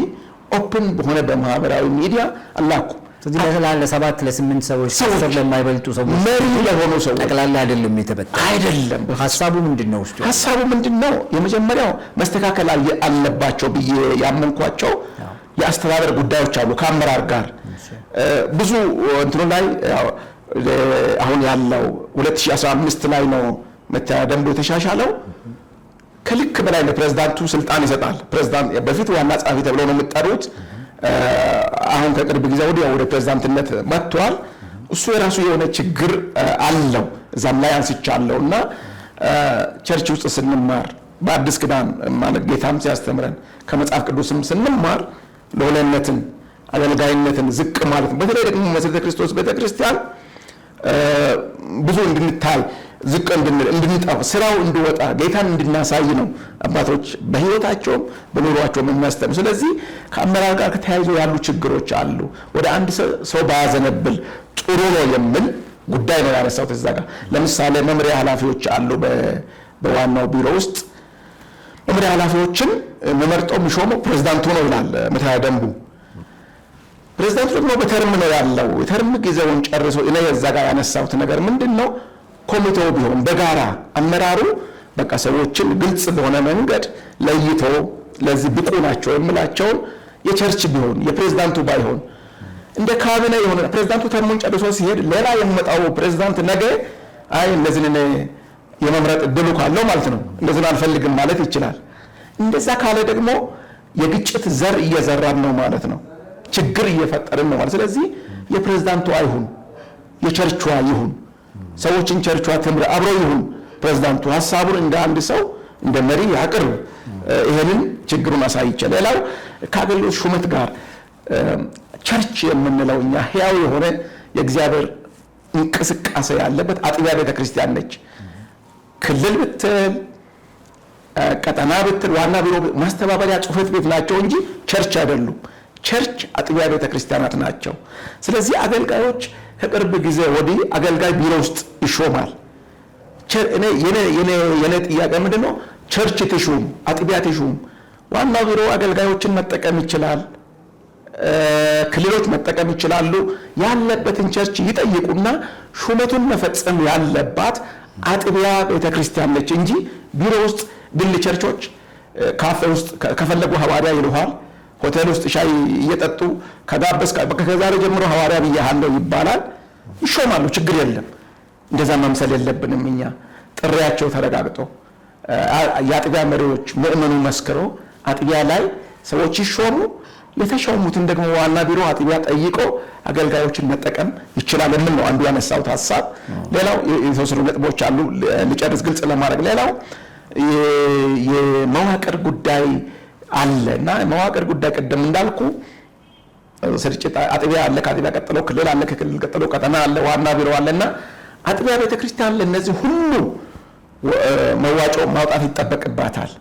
ኦፕን በሆነ በማህበራዊ ሚዲያ አላኩ። ስለዚህ ለ7 ለ8 ሰዎች ለማይበልጡ ሰዎች መሪ ለሆኑ ሰዎች ጠቅላላ አይደለም የተበተነው። አይደለም። ሐሳቡ ምንድነው? ሐሳቡ ምንድነው? የመጀመሪያው መስተካከል አለባቸው ብዬ ያመንኳቸው የአስተዳደር ጉዳዮች አሉ ከአመራር ጋር ብዙ እንትኑ ላይ አሁን ያለው 2015 ላይ ነው መተዳደሪያ ደንቡ የተሻሻለው። ከልክ በላይ ለፕሬዝዳንቱ ስልጣን ይሰጣል። ፕሬዝዳንት በፊት ዋና ጸሐፊ ተብለው ነው የሚጠሩት። አሁን ከቅርብ ጊዜ ወደ ፕሬዝዳንትነት መጥቷል። እሱ የራሱ የሆነ ችግር አለው። እዛም ላይ አንስቻለሁና ቸርች ውስጥ ስንማር በአዲስ ኪዳን ማለት ጌታም ሲያስተምረን ከመጽሐፍ ቅዱስም ስንማር ለወለነትን አገልጋይነትን ዝቅ ማለት ነው። በተለይ ደግሞ መሰረተ ክርስቶስ ቤተክርስቲያን ብዙ እንድንታይ ዝቅ እንድንጠፋ ስራው እንዲወጣ ጌታን እንድናሳይ ነው አባቶች በህይወታቸውም በኑሯቸውም የሚያስተምሩ። ስለዚህ ከአመራር ጋር ከተያይዞ ያሉ ችግሮች አሉ። ወደ አንድ ሰው ባያዘነብል ጥሩ ነው የሚል ጉዳይ ነው ያነሳሁት እዛ ጋር። ለምሳሌ መምሪያ ኃላፊዎች አሉ በዋናው ቢሮ ውስጥ። መምሪያ ኃላፊዎችን መመርጠው የሚሾመው ፕሬዝዳንቱ ነው ይላል መተዳደሪያ ደንቡ። ፕሬዝዳንቱ ደግሞ በተርም ነው ያለው። የተርም ጊዜውን ጨርሶ እኔ እዛ ጋር ያነሳሁት ነገር ምንድነው ኮሚቴው ቢሆን በጋራ አመራሩ በቃ ሰዎችን ግልጽ በሆነ መንገድ ለይቶ ለዚህ ብቁ ናቸው የምላቸውን የቸርች ቢሆን የፕሬዝዳንቱ ባይሆን እንደ ካቢኔ የሆነ ፕሬዝዳንቱ ተርሙን ጨርሶ ሲሄድ ሌላ የሚመጣው ፕሬዝዳንት ነገ እነዚህን የመምረጥ እድሉ ካለው ማለት ነው እንደዚህ አልፈልግም ማለት ይችላል። እንደዛ ካለ ደግሞ የግጭት ዘር እየዘራን ነው ማለት ነው። ችግር እየፈጠርን ነው ማለት። ስለዚህ የፕሬዝዳንቱ አይሁን የቸርቿ ይሁን ሰዎችን ቸርቿ ትምር አብሮ ይሁን ፕሬዝዳንቱ ሐሳቡን እንደ አንድ ሰው እንደ መሪ ያቅርብ። ይሄንን ችግሩን አሳይቼ ሌላው ከአገልግሎት ሹመት ጋር ቸርች የምንለው እኛ ሕያው የሆነ የእግዚአብሔር እንቅስቃሴ ያለበት አጥቢያ ቤተክርስቲያን ነች። ክልል ብትል ቀጠና ብትል ዋና ቢሮ ማስተባበሪያ ጽሕፈት ቤት ናቸው እንጂ ቸርች አይደሉም። ቸርች አጥቢያ ቤተክርስቲያናት ናቸው። ስለዚህ አገልጋዮች ከቅርብ ጊዜ ወዲህ አገልጋይ ቢሮ ውስጥ ይሾማል። የኔ ጥያቄ ምንድነው? ቸርች ትሹም አጥቢያ ትሹም። ዋና ቢሮ አገልጋዮችን መጠቀም ይችላል። ክልሎች መጠቀም ይችላሉ። ያለበትን ቸርች ይጠይቁና ሹመቱን መፈጸም ያለባት አጥቢያ ቤተክርስቲያን ነች እንጂ ቢሮ ውስጥ ግል ቸርቾች ካፌ ውስጥ ከፈለጉ ሐዋርያ ይሉሃል። ሆቴል ውስጥ ሻይ እየጠጡ ከጋበስ ከዛሬ ጀምሮ ሐዋርያ ብያለሁ ይባላል። ይሾማሉ፣ ችግር የለም። እንደዛ መምሰል የለብንም። እኛ ጥሪያቸው ተረጋግጦ የአጥቢያ መሪዎች ምእመኑ መስክሮ አጥቢያ ላይ ሰዎች ይሾሙ። የተሾሙትን ደግሞ ዋና ቢሮ አጥቢያ ጠይቆ አገልጋዮችን መጠቀም ይችላል የምን ነው አንዱ ያነሳሁት ሐሳብ። ሌላው የተወሰኑ ነጥቦች አሉ ልጨርስ ግልጽ ለማድረግ። ሌላው የመዋቅር ጉዳይ አለ እና መዋቅር ጉዳይ ቀደም እንዳልኩ ስርጭት አጥቢያ አለ፣ ከአጥቢያ ቀጥሎ ክልል አለ፣ ከክልል ቀጥሎ ቀጠና አለ፣ ዋና ቢሮ አለና አጥቢያ ቤተክርስቲያን ለነዚህ ሁሉ መዋጮ ማውጣት ይጠበቅባታል።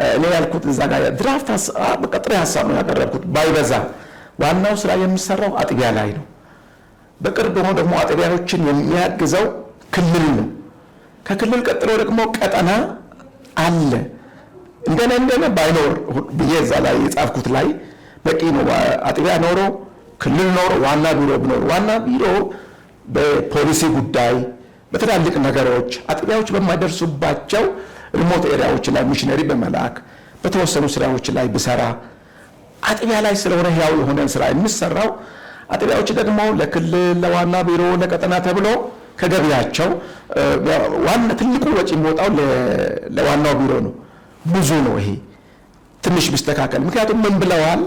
እኔ ያልኩት እዛ ጋር ድራፍት በቀጥታ ሐሳብ ነው ያቀረብኩት። ባይበዛ ዋናው ስራ የሚሰራው አጥቢያ ላይ ነው። በቅርብ ሆኖ ደግሞ አጥቢያዎችን የሚያግዘው ክልል ነው። ከክልል ቀጥሎ ደግሞ ቀጠና አለ። እንደነ ባይኖር ብዬ እዛ ላይ የጻፍኩት ላይ በቂ ነው። አጥቢያ ኖሮ ክልል ኖሮ ዋና ቢሮ ቢኖር ዋና ቢሮ በፖሊሲ ጉዳይ በትላልቅ ነገሮች አጥቢያዎች በማይደርሱባቸው ሪሞት ኤሪያዎች ላይ ሚሽነሪ በመላክ በተወሰኑ ስራዎች ላይ ብሰራ አጥቢያ ላይ ስለሆነ ያው የሆነ ስራ የሚሰራው አጥቢያዎች ደግሞ ለክልል ለዋና ቢሮ ለቀጠና ተብሎ ከገቢያቸው ዋና ትልቁ ወጪ የሚወጣው ለዋናው ቢሮ ነው። ብዙ ነው። ይሄ ትንሽ ቢስተካከል። ምክንያቱም ምን ብለዋል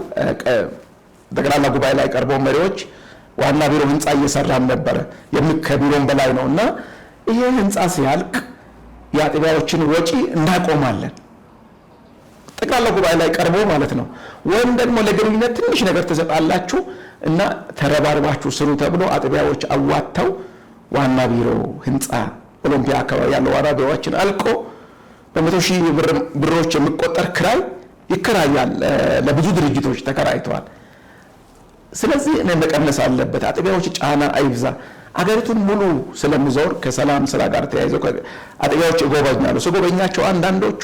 ጠቅላላ ጉባኤ ላይ ቀርበው መሪዎች ዋና ቢሮ ህንፃ እየሰራን ነበረ ከቢሮም በላይ ነው እና ይሄ ህንፃ ሲያልቅ የአጥቢያዎችን ወጪ እናቆማለን ጠቅላላ ጉባኤ ላይ ቀርቦ ማለት ነው። ወይም ደግሞ ለግንኙነት ትንሽ ነገር ትሰጣላችሁ እና ተረባርባችሁ ስሩ ተብሎ አጥቢያዎች አዋተው ዋና ቢሮ ህንፃ ኦሎምፒያ አካባቢ ያለው ዋና ቢሮዎችን አልቆ በመቶ ሺህ ብሮች የሚቆጠር ክራይ ይከራያል። ለብዙ ድርጅቶች ተከራይተዋል። ስለዚህ እኔ መቀነስ አለበት። አጥቢያዎች ጫና አይብዛ። አገሪቱን ሙሉ ስለምዞር ከሰላም ስራ ጋር ተያይዘው አጥቢያዎች ይጎበኛሉ። ሲጎበኛቸው አንዳንዶቹ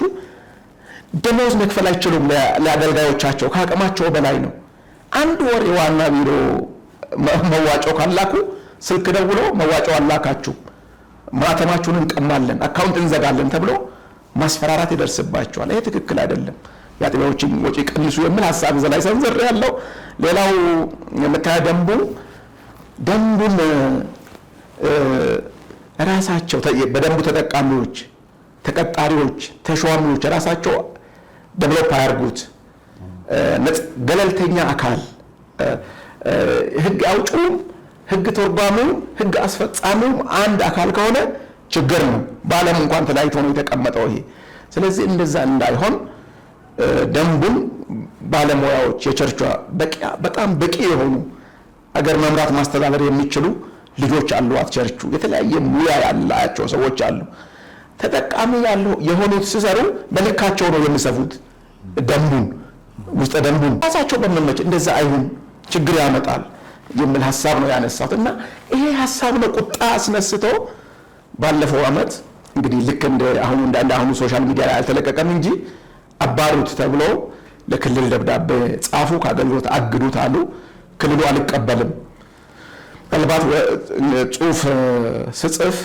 ደሞዝ መክፈል አይችሉም ለአገልጋዮቻቸው፣ ከአቅማቸው በላይ ነው። አንድ ወር የዋና ቢሮ መዋጮ ካላኩ ስልክ ደውሎ መዋጮ አላካችሁ ማተማችሁን እንቀማለን፣ አካውንት እንዘጋለን ተብሎ ማስፈራራት ይደርስባቸዋል። ይሄ ትክክል አይደለም። የአጥቢያዎችን ወጪ ቀንሱ የሚል ሀሳብ እዛ ላይ ሰንዘር ያለው። ሌላው የምታያ ደንቡን ራሳቸው በደንቡ ተጠቃሚዎች፣ ተቀጣሪዎች፣ ተሿሚዎች ራሳቸው ዴቨሎፕ አያርጉት። ገለልተኛ አካል ህግ አውጪውም ህግ ተርጓሚውም ህግ አስፈጻሚውም አንድ አካል ከሆነ ችግር ነው። በዓለም እንኳን ተለያይቶ ነው የተቀመጠው ይሄ። ስለዚህ እንደዛ እንዳይሆን ደንቡን ባለሙያዎች የቸርቿ በጣም በቂ የሆኑ አገር መምራት ማስተዳደር የሚችሉ ልጆች አሏት። ቸርቹ የተለያየ ሙያ ያላቸው ሰዎች አሉ። ተጠቃሚ የሆኑት ሲሰሩ በልካቸው ነው የሚሰፉት። ደንቡን ውስጥ ደንቡን ራሳቸው በመመች እንደዛ አይሁን፣ ችግር ያመጣል የሚል ሐሳብ ነው ያነሳት እና ይሄ ሐሳብ ነው ቁጣ አስነስቶ ባለፈው ዓመት እንግዲህ ልክ እንደ አሁኑ ሶሻል ሚዲያ ላይ አልተለቀቀም እንጂ አባሩት ተብሎ ለክልል ደብዳቤ ጻፉ፣ ከአገልግሎት አግዱት አሉ። ክልሉ አልቀበልም። ምናልባት ጽሁፍ ስጽፍ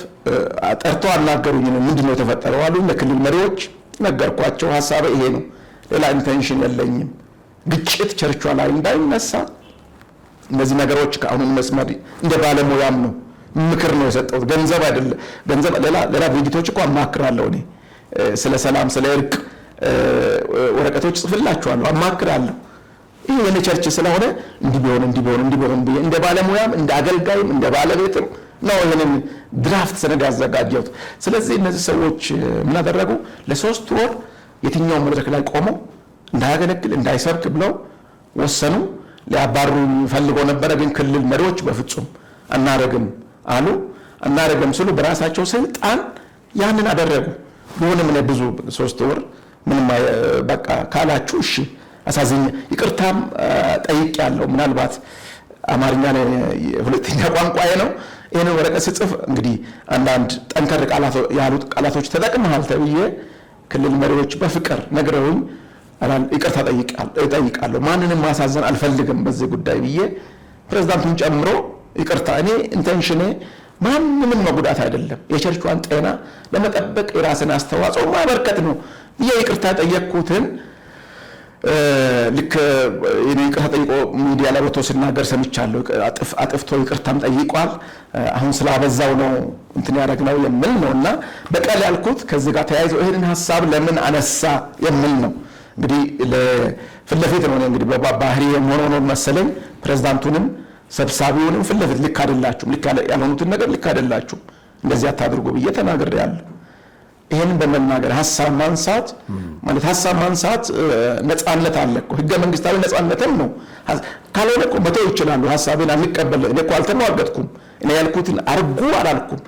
ጠርቶ አናገሩኝ። ምንድን ነው የተፈጠረው አሉ። ለክልል መሪዎች ነገርኳቸው። ሐሳቤ ይሄ ነው፣ ሌላ ኢንቴንሽን የለኝም። ግጭት ቸርቿ ላይ እንዳይነሳ እነዚህ ነገሮች ከአሁኑ መስመር እንደ ባለሙያም ነው ምክር ነው የሰጠሁት። ገንዘብ አይደለም። ገንዘብ ሌላ ድርጅቶች እኮ አማክራለሁ እኔ ስለ ሰላም ስለ እርቅ ወረቀቶች ጽፍላችኋለሁ፣ አማክራለሁ። ይሄ የኔ ቸርች ስለሆነ እንዲሆን ብዬ እንደ ባለሙያም እንደ አገልጋይም እንደ ባለቤትም ነው ይሄንን ድራፍት ሰነድ ያዘጋጀሁት። ስለዚህ እነዚህ ሰዎች ምን አደረጉ? ለሶስት ወር የትኛው መድረክ ላይ ቆመው እንዳያገለግል እንዳይሰብክ ብለው ወሰኑ። ሊያባሩ ፈልገው ነበረ፣ ግን ክልል መሪዎች በፍጹም አናረግም አሉ። አናረግም ሲሉ በራሳቸው ስልጣን ያንን አደረጉ። ቢሆንም እኔ ብዙ 3 ወር ምንም በቃ ካላችሁ እሺ አሳዝኛ ይቅርታም ጠይቄያለሁ። ምናልባት አማርኛ ሁለተኛ ቋንቋዬ ነው። ይሄን ወረቀት ስጽፍ እንግዲህ አንዳንድ ጠንከር ያሉት ቃላቶች ተጠቅመሃል ተብዬ ክልል መሪዎች በፍቅር ነግረውኝ ይቅርታ ጠይቃለሁ። ማንንም ማሳዘን አልፈልግም በዚህ ጉዳይ ብዬ ፕሬዝዳንቱን ጨምሮ ይቅርታ፣ እኔ ኢንቴንሽኔ ማንንም መጉዳት አይደለም፣ የቸርቿን ጤና ለመጠበቅ የራስን አስተዋጽኦ ማበርከት ነው ብዬ ይቅርታ ጠየቅኩትን ልክ ይቅርታ ጠይቆ ሚዲያ ላይ ወጥቶ ሲናገር ሰምቻለሁ። አጥፍቶ ይቅርታም ጠይቋል። አሁን ስላበዛው ነው እንትን ያደረግነው የሚል ነው እና በቀል ያልኩት ከዚህ ጋር ተያይዞ ይሄንን ሐሳብ ለምን አነሳ የሚል ነው። እንግዲህ ፊት ለፊት ነው እንግዲህ በባህሪ የሆነው መሰለኝ ፕሬዝዳንቱንም ሰብሳቢውንም ፊት ለፊት ልክ አይደላችሁም፣ ልክ ያልሆኑትን ነገር ልክ አይደላችሁም፣ እንደዚህ አታድርጉ ብዬ ተናግሬያለሁ። ይሄንን በመናገር ሐሳብ ማንሳት ማለት ሐሳብ ማንሳት ነፃነት አለ እኮ ህገ መንግስታዊ ነፃነትም ነው። ካልሆነ እኮ መተው ይችላሉ። ሐሳቤን አንቀበል እኔ እኮ አልተሟገጥኩም እኔ ያልኩትን አርጉ አላልኩም።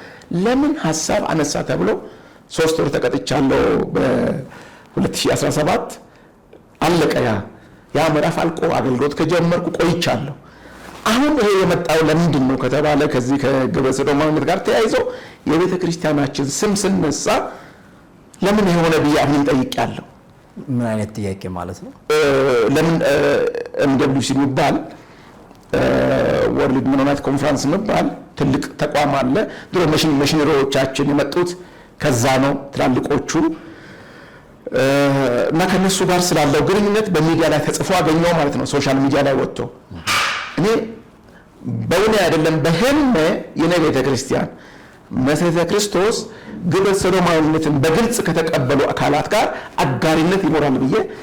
ለምን ሐሳብ አነሳ ተብሎ 3 ወር ተቀጥቻለሁ በ2017 አለቀ። ያ ምዕራፍ አልቆ አገልግሎት ከጀመርኩ ቆይቻለሁ። አሁን ይሄ የመጣው ለምንድን ነው ከተባለ ከዚህ ከግብረ ሰዶማዊነት ጋር ተያይዞ የቤተ ክርስቲያናችን ስም ስነሳ ለምን የሆነ ብዬ አሁን ጠይቄያለሁ። ምን አይነት ጥያቄ ማለት ነው? ለምን MWC የሚባል ወርልድ ሜኖናይት ኮንፈረንስ የሚባል ትልቅ ተቋም አለ። ድሮ መሽነሪዎቻችን የመጡት ከዛ ነው ትላልቆቹ እና ከነሱ ጋር ስላለው ግንኙነት በሚዲያ ላይ ተጽፎ አገኘው ማለት ነው። ሶሻል ሚዲያ ላይ ወጥቶ እኔ በእውኔ አይደለም በህልሜ የኔ ቤተ ክርስቲያን መሰረተ ክርስቶስ ግብረ ሰዶማዊነትን በግልጽ ከተቀበሉ አካላት ጋር አጋሪነት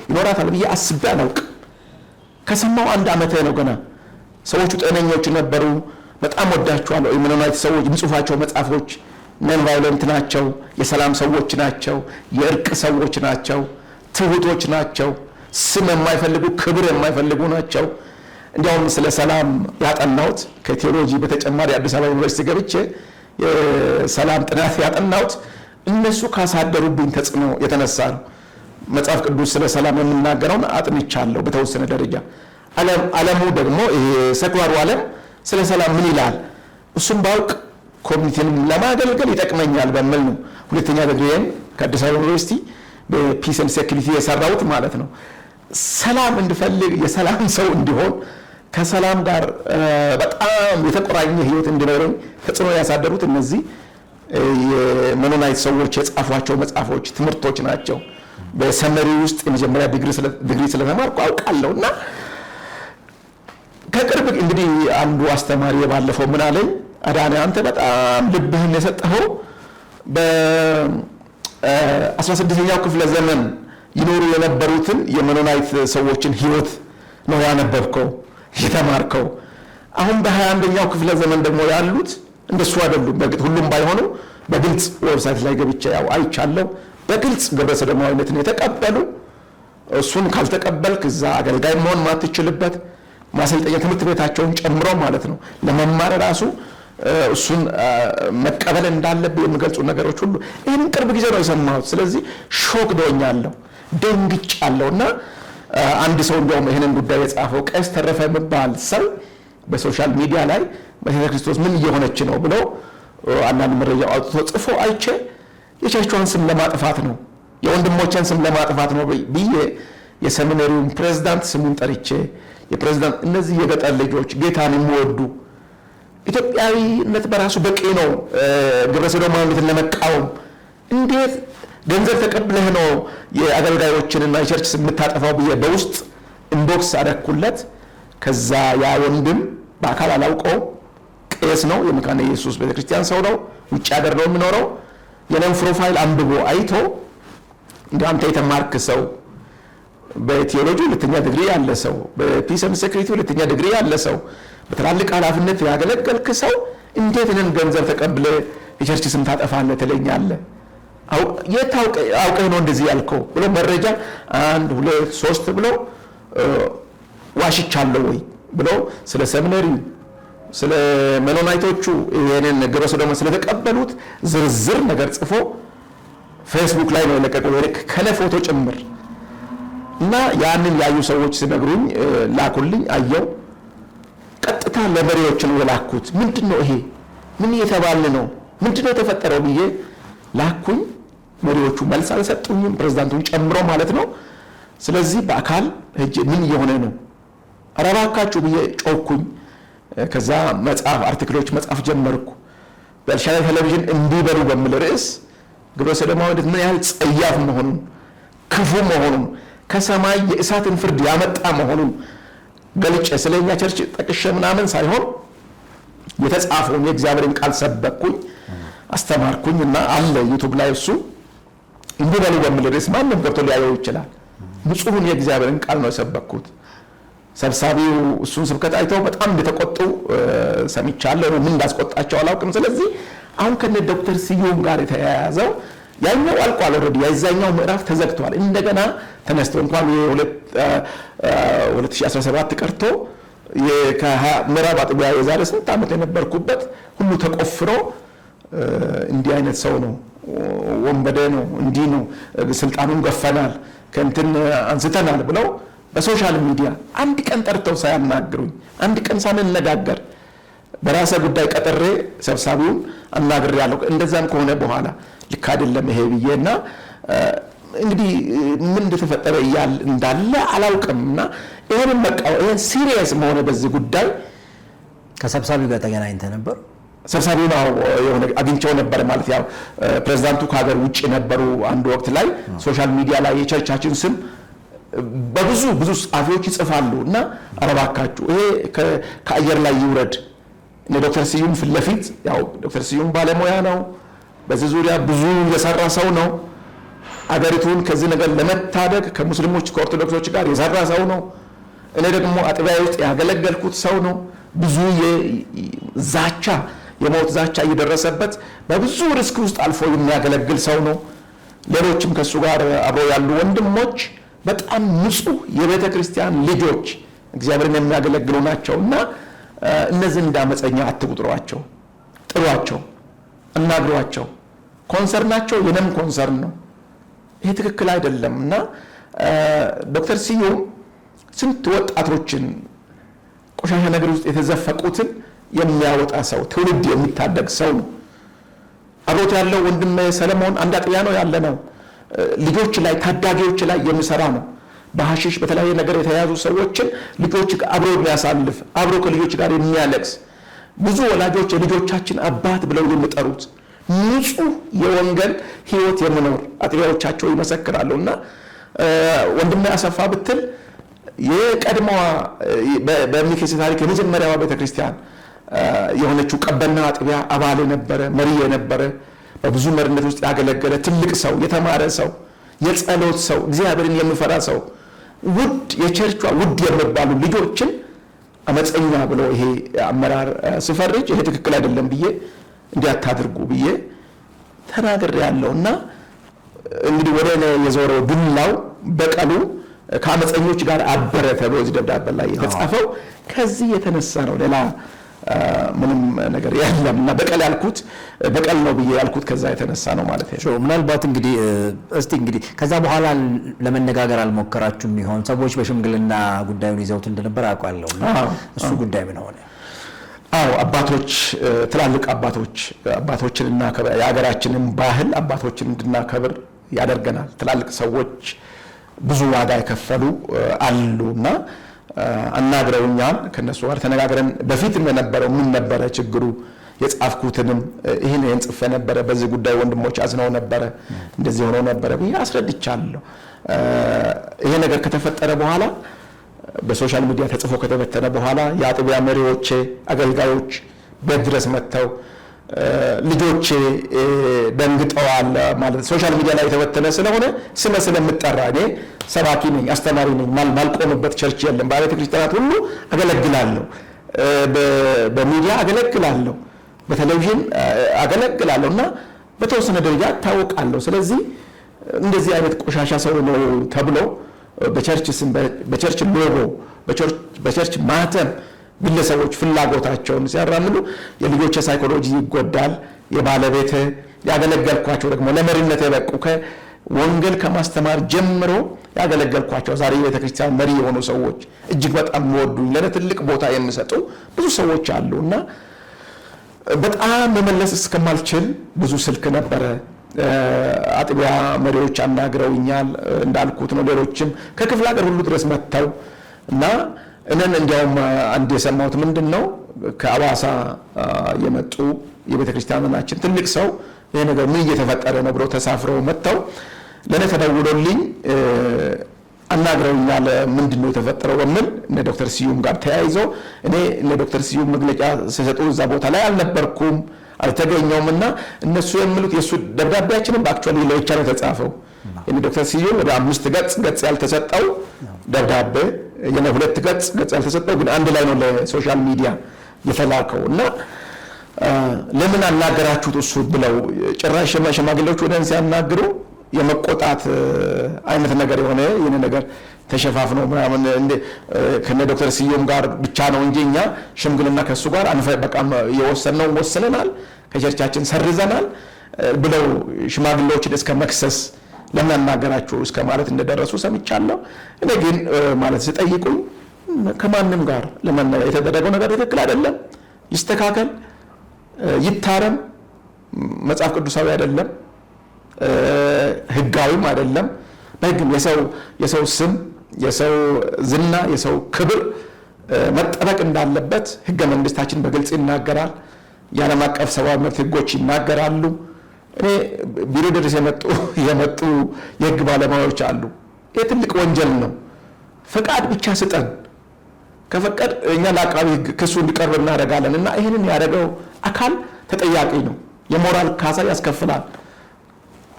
ይኖራታል ብዬ አስቤ አላውቅም። ከሰማው 1 ዓመቴ ነው ገና። ሰዎቹ ጤነኞች ነበሩ። በጣም ወዳቸዋለሁ። የሜኖናይት ሰዎች የሚጽፏቸው መጽሐፎች ነን ቫዮለንት ናቸው፣ የሰላም ሰዎች ናቸው፣ የእርቅ ሰዎች ናቸው፣ ትሁቶች ናቸው፣ ስም የማይፈልጉ ክብር የማይፈልጉ ናቸው። እንዲያውም ስለ ሰላም ያጠናሁት ከቴዎሎጂ በተጨማሪ አዲስ አበባ ዩኒቨርሲቲ ገብቼ የሰላም ጥናት ያጠናሁት እነሱ ካሳደሩብኝ ተጽዕኖ የተነሳ ነው። መጽሐፍ ቅዱስ ስለ ሰላም የምናገረውን አጥንቻለሁ በተወሰነ ደረጃ። ዓለሙ ደግሞ ይሄ ሰክራሩ ዓለም ስለ ሰላም ምን ይላል እሱም ባውቅ ኮሚኒቲን ለማገልገል ይጠቅመኛል በሚል ነው 2ኛ ዲግሪዬን ከአዲስ አበባ ዩኒቨርሲቲ በፒስ ኤንድ ሴኩሪቲ የሰራሁት ማለት ነው። ሰላም እንድፈልግ የሰላም ሰው እንዲሆን ከሰላም ጋር በጣም የተቆራኘ ህይወት እንዲኖረኝ ተጽዕኖ ያሳደሩት እነዚህ የሜኖናይት ሰዎች የጻፏቸው መጽሐፎች ትምህርቶች ናቸው። በሰመሪ ውስጥ የመጀመሪያ ዲግሪ ስለተማርኩ አውቃለሁና ከቅርብ እንግዲህ አንዱ አስተማሪ ባለፈው ምን አለኝ፣ አዳነ አንተ በጣም ልብህን የሰጠኸው በ16ኛው ክፍለ ዘመን ይኖሩ የነበሩትን የሜኖናይት ሰዎችን ህይወት ነው ያነበብከው የተማርከው። አሁን በ21ኛው ክፍለ ዘመን ደግሞ ያሉት እንደሱ አይደሉም። በግጥ ሁሉም ባይሆኑ በግልጽ ዌብሳይት ላይ ገብቼ ያው አይቻለሁ። በግልጽ ግብረ ሰዶማዊነትን የተቀበሉ እሱን ካልተቀበልክ እዛ አገልጋይ መሆን ማትችልበት ማሰልጠኛ ትምህርት ቤታቸውን ጨምሮ ማለት ነው ለመማር ራሱ እሱን መቀበል እንዳለብህ የሚገልጹ ነገሮች ሁሉ ይህን ቅርብ ጊዜ ነው የሰማሁት። ስለዚህ ሾክ ዶኛለሁ፣ ደንግጫለሁና አንድ ሰው እንደውም ይሄንን ጉዳይ የጻፈው ቀስ ተረፈ የሚባል ሰው በሶሻል ሚዲያ ላይ ቤተ ክርስቶስ ምን እየሆነች ነው ብሎ አንዳንድ መረጃ አውጥቶ ጽፎ አይቼ የቸርቿን ስም ለማጥፋት ነው የወንድሞቿን ስም ለማጥፋት ነው ብዬ የሰሚናሪውን ፕሬዝዳንት ስሙን ጠርቼ የፕሬዝዳንት እነዚህ የገጠር ልጆች ጌታን የሚወዱ ኢትዮጵያዊነት በራሱ በቂ ነው ግብረ ሰዶማዊነትን ለመቃወም እንዴት ገንዘብ ተቀብለህ ነው የአገልጋዮችንና የቸርች ስም የምታጠፋው ብዬ በውስጥ ኢንቦክስ አደረኩለት። ከዛ ያ ወንድም በአካል አላውቀው ቄስ ነው፣ የመካነ ኢየሱስ ቤተክርስቲያን ሰው ነው፣ ውጭ ሀገር ነው የሚኖረው። የኔን ፕሮፋይል አንብቦ አይቶ እንደ አንተ የተማርክ ሰው በቴዎሎጂ 2ኛ ዲግሪ ያለ ሰው በፒስ ኤንድ ሴኩሪቲ 2ኛ ዲግሪ ያለ ሰው በትላልቅ ኃላፊነት ያገለገልክ ሰው እንዴት እኔን ገንዘብ ተቀብለ የቸርች ስም ታጠፋለህ ትለኛለህ? አውቀህ ነው እንደዚህ ያልከው ብሎ መረጃ 1 2 3 ብሎ ዋሽቻለሁ ወይ ብሎ ስለ ሰሚናሪ ስለ ሜኖናይቶቹ ይሄንን ግብረ ሰዶም ስለተቀበሉት ዝርዝር ነገር ጽፎ ፌስቡክ ላይ ነው የለቀቀው ከነ ፎቶ ጭምር። እና ያንን ያዩ ሰዎች ሲነግሩኝ ላኩልኝ፣ አየው። ቀጥታ ለመሪዎች ነው የላኩት። ምንድነው ይሄ ምን እየተባለ ነው ምንድነው የተፈጠረው ብዬ ላኩኝ። መሪዎቹ መልስ አልሰጡኝም፣ ፕሬዝዳንቱን ጨምሮ ማለት ነው። ስለዚህ በአካል ሄጄ ምን እየሆነ ነው አረባካችሁ ብዬ ጮኩኝ። ከዛ መጽሐፍ አርቲክሎች መጽሐፍ ጀመርኩ። በኤልሻዳይ ቴሌቪዥን እንዲበሉ በሚል ርዕስ ግብረ ሰዶማዊነት ምን ያህል ጸያፍ መሆኑን ክፉ መሆኑን ከሰማይ የእሳትን ፍርድ ያመጣ መሆኑን ገልጬ ስለኛ ቸርች ጠቅሼ ምናምን ሳይሆን የተጻፈውን የእግዚአብሔርን ቃል ሰበኩኝ፣ አስተማርኩኝና አለ ዩቲዩብ ላይ እሱ እንዲበሉ በሚል ርዕስ ማንም ገብቶ ሊያየው ይችላል። ንጹሑን የእግዚአብሔርን ቃል ነው የሰበኩት። ሰብሳቢው እሱን ስብከት አይተው በጣም እንደተቆጡ ሰምቻለሁ። ምን እንዳስቆጣቸው አላውቅም። ስለዚህ አሁን ከነ ዶክተር ስዩም ጋር የተያያዘው ያኛው አልቋል ኦልሬዲ የዛኛው ምዕራፍ ተዘግቷል እንደገና ተነስቶ እንኳን የ2017 ቀርቶ ከምዕራብ አጥቢያ የዛሬ ስንት ዓመት የነበርኩበት ሁሉ ተቆፍሮ እንዲህ አይነት ሰው ነው ወንበዴ ነው እንዲህ ነው ስልጣኑን ገፈናል ከእንትን አንስተናል ብለው በሶሻል ሚዲያ አንድ ቀን ጠርተው ሳያናግሩኝ አንድ ቀን ሳንነጋገር በራሴ ጉዳይ ቀጥሬ ሰብሳቢውን አናግሬያለሁ እንደዛም ከሆነ በኋላ ልክ አይደለም ይሄ ብዬና እንግዲህ ምን እንደተፈጠረ እንዳለ አላውቅምና ይሄንን ይሄን ሲሪየስ መሆነ በዚህ ጉዳይ ከሰብሳቢው ጋር ተገናኝተ ነበር ሰብሳቢው ነው የሆነ አግኝቸው ነበር ማለት ያው ፕሬዝዳንቱ ከሀገር ውጪ ነበሩ አንድ ወቅት ላይ ሶሻል ሚዲያ ላይ የቸርቻችን ስም በብዙ ጻፊዎች ይጽፋሉ እና አረባካችሁ ይሄ ከአየር ላይ ይውረድ ዶክተር ስዩም ፍለፊት ያው ዶክተር ስዩም ባለሙያ ነው በዚህ ዙሪያ ብዙ የሰራ ሰው ነው አገሪቱን ከዚህ ነገር ለመታደግ ከሙስሊሞች ከኦርቶዶክሶች ጋር የሰራ ሰው ነው እኔ ደግሞ አጥቢያ ውስጥ ያገለገልኩት ሰው ነው ብዙ የዛቻ የሞት ዛቻ እየደረሰበት በብዙ ሪስክ ውስጥ አልፎ የሚያገለግል ሰው ነው ሌሎችም ከሱ ጋር አብረው ያሉ ወንድሞች በጣም ንጹህ የቤተ ክርስቲያን ልጆች እግዚአብሔርን የሚያገለግሉ ናቸውና እነዚህ እንዳመፀኛ አትቁጥሯቸው ጥሯቸው እናግሯቸው ኮንሰርናቸው የነም ኮንሰርን ነው ይሄ ትክክል አይደለምና ዶክተር ስዩም ስንት ወጣቶችን ቆሻሻ ነገር ውስጥ የተዘፈቁትን የሚያወጣ ሰው ትውልድ የሚታደግ ሰው ነው አብሮት ያለው ወንድም ሰለሞን አንድ አጥቢያ ነው ያለነው ልጆች ላይ ታዳጊዎች ላይ የሚሰራ ነው በሐሺሽ በተለያየ ነገር የተያዙ ሰዎችን ልጆች አብሮ የሚያሳልፍ አብሮ ከልጆች ጋር የሚያለቅስ ብዙ ወላጆች የልጆቻችን አባት ብለው የሚጠሩት ንጹህ የወንጌል ህይወት የሚኖር አጥቢያዎቻቸው ይመሰክራሉና ወንድም ያሰፋ ብትል የቀድሞዋ በሚከስ ታሪክ የመጀመሪያዋ ቤተክርስቲያን የሆነችው ቀበና አጥቢያ አባል የነበረ መሪ የነበረ በብዙ መሪነት ውስጥ ያገለገለ ትልቅ ሰው የተማረ ሰው የጸሎት ሰው እግዚአብሔርን የሚፈራ ሰው ውድ የቸርቿ ውድ የሚባሉ ልጆችን አመፀኛ ብሎ ይሄ አመራር ሲፈርጅ ይሄ ትክክል አይደለም ብዬ እንዲያታድርጉ ብዬ ተናግሬ ያለውና እንግዲህ ወደ እኔ የዞረው ዱላው በቀሉ ከአመፀኞች ጋር አበረ ተብሎ እዚህ ደብዳቤ ላይ የተጻፈው ከዚህ የተነሳ ነው ሌላ ምንም ነገር የለምና በቀል ያልኩት በቀል ነው ብዬ ያልኩት ከዛ የተነሳ ነው ማለት ነው ምናልባት እንግዲህ እስቲ እንግዲህ ከዛ በኋላ ለመነጋገር አልሞከራችሁም ይሆን ሰዎች በሽምግልና ጉዳዩን ይዘውት እንደነበር አውቃለሁ እሱ ጉዳይ ምን ሆነ አባቶች ትላልቅ አባቶችንና የሀገራችንን ባህል አባቶችን እንድናከብር ያደርገናል ትላልቅ ሰዎች ብዙ ዋጋ የከፈሉ አሉና አናግረውኛል ከነሱ ጋር ተነጋግረን በፊት የነበረው ምን ነበረ ችግሩ የጻፍኩትንም ይሄን ጽፈ ነበር በዚህ ጉዳይ ወንድሞች አዝነው ነበር እንደዚህ ሆኖ ነበር ብዬ አስረድቻለሁ ይሄ ነገር ከተፈጠረ በኋላ በሶሻል ሚዲያ ተጽፎ ከተበተነ በኋላ የአጥቢያ መሪዎች አገልጋዮች በድረስ መተው ልጆች ደንግጠዋል ማለት ሶሻል ሚዲያ ላይ የተበተነ ስለሆነ ስለምጠራ እኔ ሰባኪ ነኝ አስተማሪ ነኝ ማልቆምበት ቸርች የለም በቤተ ክርስቲያናት ሁሉ አገለግላለሁ በሚዲያ አገለግላለሁ በቴሌቪዥን አገለግላለሁና በተወሰነ ደረጃ ታውቃለሁ ስለዚህ እንደዚህ አይነት ቆሻሻ ሰው ነው ተብሎ በቸርች ስም በቸርች ሎጎ በቸርች ማተም ግለሰቦች ፍላጎታቸውን ሲያራምዱ የልጆች ሳይኮሎጂ ይጎዳል የባለቤት ያገለገልኳቸው ደግሞ ለመሪነት የበቁ ከወንጌል ከማስተማር ጀምሮ ያገለገልኳቸው ዛሬ የቤተክርስቲያን መሪ የሆኑ ሰዎች እጅግ በጣም ወዱኝ ለትልቅ ቦታ የሚሰጡ ብዙ ሰዎች አሉና በጣም መመለስ እስከማልችል ብዙ ስልክ ነበረ አጥቢያ መሪዎች አናግረውኛል እንዳልኩት ነው ሌሎችም ከክፍለ ሀገር ሁሉ ድረስ መጥተው እና እነን እንዲያውም አንድ የሰማሁት ምንድነው ከአዋሳ የመጡ የቤተክርስቲያናችን ትልቅ ሰው ይሄ ነገር ምን እየተፈጠረ ነው ብለው ተሳፍረው መጥተው ለኔ ተደውሎልኝ አናግረውኛል ምንድነው የተፈጠረው በምን እነ ዶክተር ስዩም ጋር ተያይዞ እኔ እነ ዶክተር ስዩም መግለጫ ሲሰጡ እዛ ቦታ ላይ አልነበርኩም አልተገኘውምና እነሱ የሚሉት የሱ ደብዳቤያችንን በአክቹአሊ ለብቻ ነው ተጻፈው እነ ዶክተር ስዩም ወደ 5 ገጽ ያልተሰጠው ደብዳቤ የነ 2 ገጽ ያልተሰጠው ግን አንድ ላይ ነው ለሶሻል ሚዲያ የተላከውና ለምን አናገራችሁት እሱ ብለው ጭራሽ ሽማግሌዎች ወደን ሲያናግሩ የመቆጣት አይነት ነገር የሆነ የኔ ነገር ተሸፋፍኖ ምናምን ከነ ዶክተር ስዩም ጋር ብቻ ነው እንጂ እኛ ሽምግልና ከሱ ጋር በቃም የወሰነው ወስነናል፣ ከቸርቻችን ሰርዘናል ብለው ሽማግሌዎችን እስከ መክሰስ ለምን አናገራችሁ እስከ ማለት እንደደረሱ ሰምቻለሁ። እኔ ግን ማለት ሲጠይቁኝ ከማንም ጋር ለመናገር የተደረገው ነገር ትክክል አይደለም፣ ይስተካከል፣ ይታረም፣ መጽሐፍ ቅዱሳዊ አይደለም፣ ህጋዊም አይደለም። በህግም የሰው ስም፣ የሰው ዝና፣ የሰው ክብር መጠበቅ እንዳለበት ህገ መንግስታችን በግልጽ ይናገራል። የዓለም አቀፍ ሰብአዊ መብት ህጎች ይናገራሉ። እኔ ቢሮ ድረስ የመጡ የህግ ባለሙያዎች አሉ። ይህ ትልቅ ወንጀል ነው። ፈቃድ ብቻ ስጠን፣ ከፈቀድ እኛ ለአቃቢ ህግ ክሱ እንዲቀርብ እናደርጋለን እና ይህንን ያደረገው አካል ተጠያቂ ነው፣ የሞራል ካሳ ያስከፍላል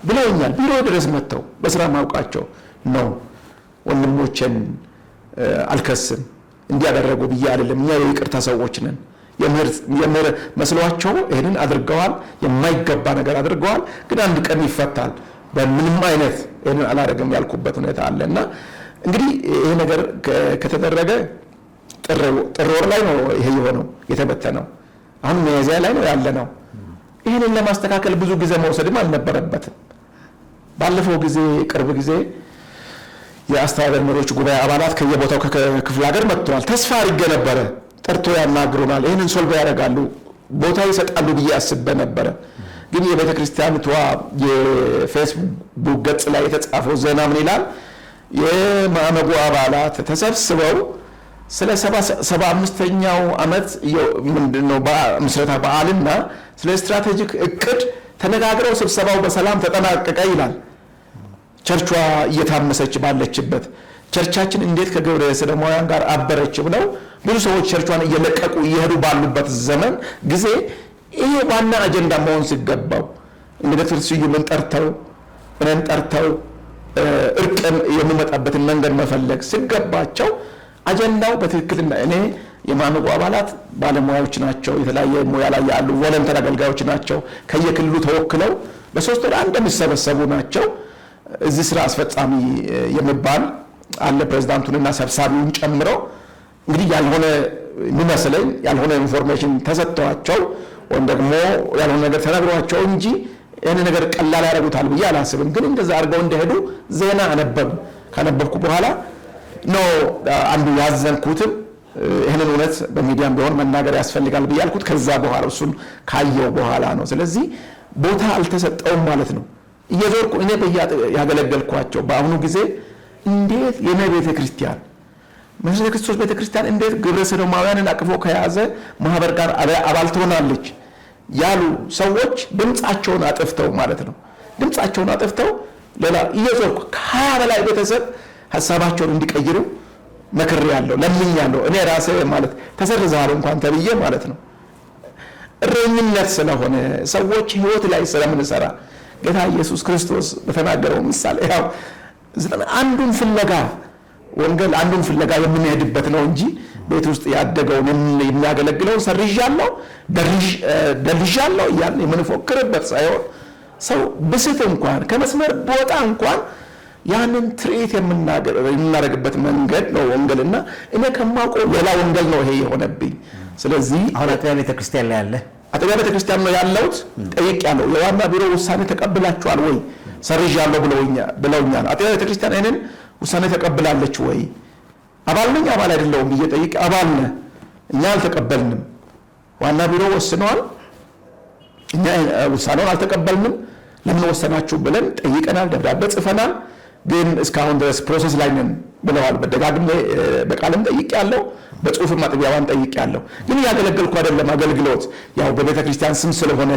ብለውኛል። ቢሮ ድረስ መጥተው በስራ ማውቃቸው ነው። ወንድሞችን አልከስም እንዲያደረጉ ብዬ አይደለም። እኛ የይቅርታ ሰዎች ነን። የምህር መስሏቸው ይህንን አድርገዋል፣ የማይገባ ነገር አድርገዋል። ግን አንድ ቀን ይፈታል። በምንም አይነት ይህንን አላደረግም ያልኩበት ሁኔታ አለ እና እንግዲህ ይሄ ነገር ከተደረገ ጥር ወር ላይ ነው ይሄ የሆነው የተበተነው። አሁን ሚያዝያ ላይ ነው ያለ ነው። ይህንን ለማስተካከል ብዙ ጊዜ መውሰድም አልነበረበትም። ባለፈው ጊዜ ቅርብ ጊዜ የአስተዳደር መሪዎች ጉባኤ አባላት ከየቦታው ከክፍለ ሀገር መጥተዋል። ተስፋ አድርጌ ነበረ ጠርቶ ያናግሩናል፣ ይህንን ሶልቭ ያደርጋሉ፣ ቦታ ይሰጣሉ ብዬ አስቤ ነበረ። ግን የቤተ ክርስቲያኒቷ የፌስቡክ ገጽ ላይ የተጻፈው ዜና ምን ይላል? የማዕመጉ አባላት ተሰብስበው ስለ 75ኛው ዓመት ምንድነው ምስረታ በዓልና ስለ ስትራቴጂክ እቅድ ተነጋግረው ስብሰባው በሰላም ተጠናቀቀ ይላል። ቸርቿ እየታመሰች ባለችበት ቸርቻችን እንዴት ከግብረ ሰዶማውያን ጋር አበረች ብለው ብዙ ሰዎች ቸርቿን እየለቀቁ እየሄዱ ባሉበት ዘመን ጊዜ ይሄ ዋና አጀንዳ መሆን ሲገባው እንደ ዶክተር ስዩምን ጠርተው እኔን ጠርተው እርቅ የሚመጣበትን መንገድ መፈለግ ሲገባቸው አጀንዳው በትክክልና እኔ የማዕመጉ አባላት ባለሙያዎች ናቸው፣ የተለያየ ሙያ ላይ ያሉ ቮለንተር አገልጋዮች ናቸው፣ ከየክልሉ ተወክለው በሶስት ወር አንድ የሚሰበሰቡ ናቸው። እዚህ ስራ አስፈጻሚ የሚባል አለ፣ ፕሬዝዳንቱንና ሰብሳቢውን ጨምሮ። እንግዲህ ያልሆነ የሚመስለኝ ያልሆነ ኢንፎርሜሽን ተሰጥቷቸው ወይም ደግሞ ያልሆነ ነገር ተነግሯቸው እንጂ ይህን ነገር ቀላል ያደርጉታል ብዬ አላስብም። ግን እንደዛ አድርገው እንደሄዱ ዜና ካነበብኩ በኋላ ነው አንዱ ያዘንኩትም ይህንን እውነት በሚዲያም ቢሆን መናገር ያስፈልጋል ብዬ አልኩት። ከዛ በኋላ እሱን ካየው በኋላ ነው። ስለዚህ ቦታ አልተሰጠውም ማለት ነው። እየዞርኩ እኔ ያገለገልኳቸው በአሁኑ ጊዜ እንዴት የኔ ቤተ ክርስቲያን መሰረተ ክርስቶስ ቤተ ክርስቲያን እንዴት ግብረ ሰዶማውያንን አቅፎ ከያዘ ማህበር ጋር አባል ትሆናለች ያሉ ሰዎች ድምጻቸውን አጥፍተው ማለት ነው። ድምጻቸውን አጥፍተው ሌላ እየዞርኩ ከ20 በላይ ቤተሰብ ሀሳባቸውን እንዲቀይሩ መክሬያለሁ፣ ለምኛለሁ። እኔ ራሴ ማለት ተሰርዘዋል እንኳን ተብዬ ማለት ነው። እረኝነት ስለሆነ ሰዎች ህይወት ላይ ስለምንሰራ ጌታ ኢየሱስ ክርስቶስ በተናገረው ምሳሌ ያው አንዱን ፍለጋ የምንሄድበት ነው እንጂ ቤት ውስጥ ያደገውን የሚያገለግለው ሰርዣለሁ ደልዣለሁ እያልን የምንፎክርበት ሳይሆን ሰው ብስት እንኳን ከመስመር ቦታ እንኳን ያንን ትርኢት የምናደርግበት መንገድ ነው ወንጌልና እኔ ከማውቀው ሌላ ወንጌል ነው ይሄ የሆነብኝ። ስለዚህ አሁን አጥቢያ ቤተክርስቲያን ላይ ያለ አጥቢያ ቤተክርስቲያን ነው ያለሁት። ጠይቄያለሁ፣ የዋና ቢሮ ውሳኔ ተቀብላችኋል ወይ? ሰርዣለሁ ብለውኛል። አጥቢያ ቤተክርስቲያን ይሄንን ውሳኔ ተቀብላለች ወይ? አባል ነኝ አባል አይደለሁም ብዬ ጠይቄ አባል ነህ፣ እኛ አልተቀበልንም፣ ዋና ቢሮ ወስነዋል፣ እኛ ውሳኔውን አልተቀበልንም፣ ለምን ወሰናችሁ ብለን ጠይቀናል፣ ደብዳቤ ጽፈናል፣ ግን እስካሁን ድረስ ፕሮሰስ ላይ ነን ብለዋል። በደጋግሜ በቃልም ጠይቄያለሁ፣ በጽሁፍም አጥቢያዋን ጠይቄያለሁ። ግን ያገለገልኩ አይደለም። አገልግሎት ያው በቤተ ክርስቲያን ስም ስለሆነ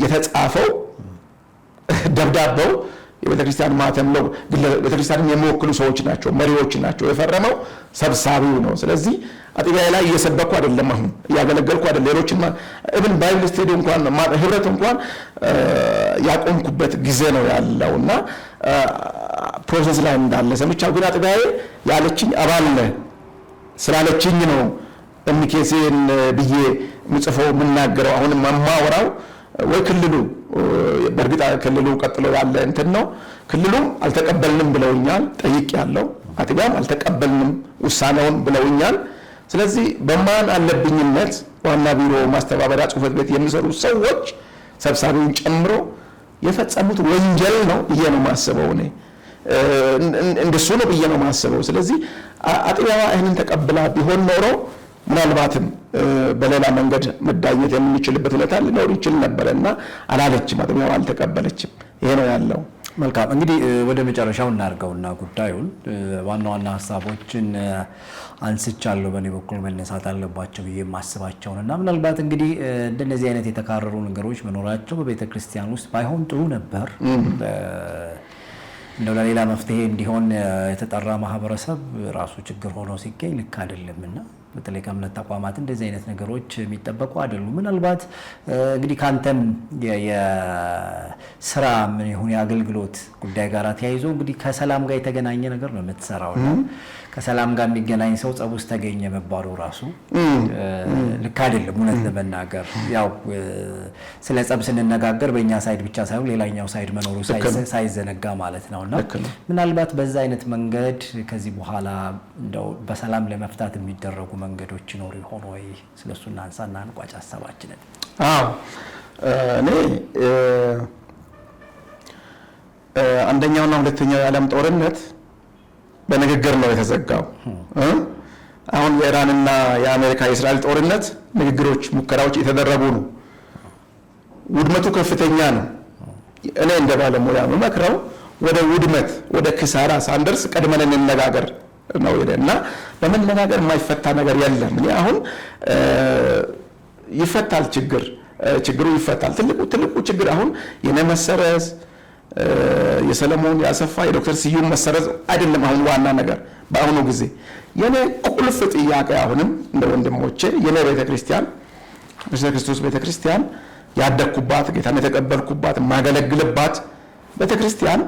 የተጻፈው ደብዳቤው የቤተ ክርስቲያን ማተም ነው። ቤተክርስቲያንን የሚወክሉ ሰዎች ናቸው፣ መሪዎች ናቸው። የፈረመው ሰብሳቢው ነው። ስለዚህ አጥቢያ ላይ እየሰበኩ አይደለም፣ አሁን እያገለገልኩ አይደለም። ሌሎችን ኢቭን ባይብል ስቴዲ እንኳን ህብረት እንኳን ያቆምኩበት ጊዜ ነው ያለውና ፕሮሰስ ላይ እንዳለ ሰምቻለሁ። ግን አጥቢያ ያለችኝ አባል ነህ ስላለችኝ ነው እምኬሴን ብዬ ምጽፈው የምናገረው አሁን የማወራው ወይ ክልሉ በእርግጥ ክልሉ ቀጥሎ ያለ እንትን ነው። ክልሉም አልተቀበልንም ብለውኛል፣ ጠይቄያለሁ። አጥቢያም አልተቀበልንም ውሳኔውን ብለውኛል። ስለዚህ በማን አለብኝነት ዋና ቢሮ ማስተባበሪያ ጽሕፈት ቤት የሚሰሩ ሰዎች ሰብሳቢውን ጨምሮ የፈጸሙት ወንጀል ነው ብዬ ነው የማስበው። እኔ እንደሱ ነው ብዬ ነው የማስበው። ስለዚህ አጥቢያዋ ይህንን ተቀብላ ቢሆን ኖሮ ምናልባትም በሌላ መንገድ መዳኘት የምንችልበት ሁኔታ ሊኖር ይችል ነበር እና አላለችም፣ አጥቢያዋ አልተቀበለችም። ይሄ ነው ያለው። መልካም እንግዲህ ወደ መጨረሻው እናድርገውና ጉዳዩን ዋና ዋና ሀሳቦችን አንስቻለሁ በእኔ በኩል መነሳት አለባቸው ብዬ የማስባቸውን እና ምናልባት እንግዲህ እንደነዚህ አይነት የተካረሩ ነገሮች መኖራቸው በቤተ ክርስቲያን ውስጥ ባይሆን ጥሩ ነበር። እንደው ለሌላ መፍትሄ እንዲሆን የተጠራ ማህበረሰብ ራሱ ችግር ሆኖ ሲገኝ ልክ አይደለምና በተለይ ከእምነት ተቋማት እንደዚህ አይነት ነገሮች የሚጠበቁ አይደሉም። ምናልባት እንግዲህ ካንተም የስራ ምን ይሁን የአገልግሎት ጉዳይ ጋር ተያይዞ እንግዲህ ከሰላም ጋር የተገናኘ ነገር ነው የምትሰራውና ከሰላም ጋር የሚገናኝ ሰው ጸብ ውስጥ ተገኘ መባሉ ራሱ ልክ አይደለም። እውነት ለመናገር ያው ስለ ጸብ ስንነጋገር በእኛ ሳይድ ብቻ ሳይሆን ሌላኛው ሳይድ መኖሩ ሳይዘነጋ ማለት ነውና ምናልባት በዛ አይነት መንገድ ከዚህ በኋላ እንደው በሰላም ለመፍታት የሚደረጉ መንገዶች ይኖሩ ይሆን ወይ? ስለሱ እናንሳና እንቋጭ ሀሳባችንን። እኔ አንደኛውና ሁለተኛው የዓለም ጦርነት በንግግር ነው የተዘጋው። አሁን የኢራንና የአሜሪካ የእስራኤል ጦርነት ንግግሮች፣ ሙከራዎች የተደረጉ ነው። ውድመቱ ከፍተኛ ነው። እኔ እንደ ባለሙያ መክረው ወደ ውድመት ወደ ክሳራ ሳንደርስ ቀድመን እንነጋገር ነው እና በመነጋገር የማይፈታ ነገር የለም። እኔ አሁን ይፈታል ችግሩ ይፈታል። ትልቁ ችግር አሁን የኔ መሰረዝ የሰለሞን ያሰፋ የዶክተር ስዩም መሰረዝ አይደለም። አሁን ዋና ነገር በአሁኑ ጊዜ የኔ ቁልፍ ጥያቄ አሁንም እንደ ወንድሞቼ የኔ ቤተክርስቲያን ምስለ ክርስቶስ ቤተክርስቲያን ያደግኩባት ጌታን የተቀበልኩባት የማገለግልባት ቤተክርስቲያን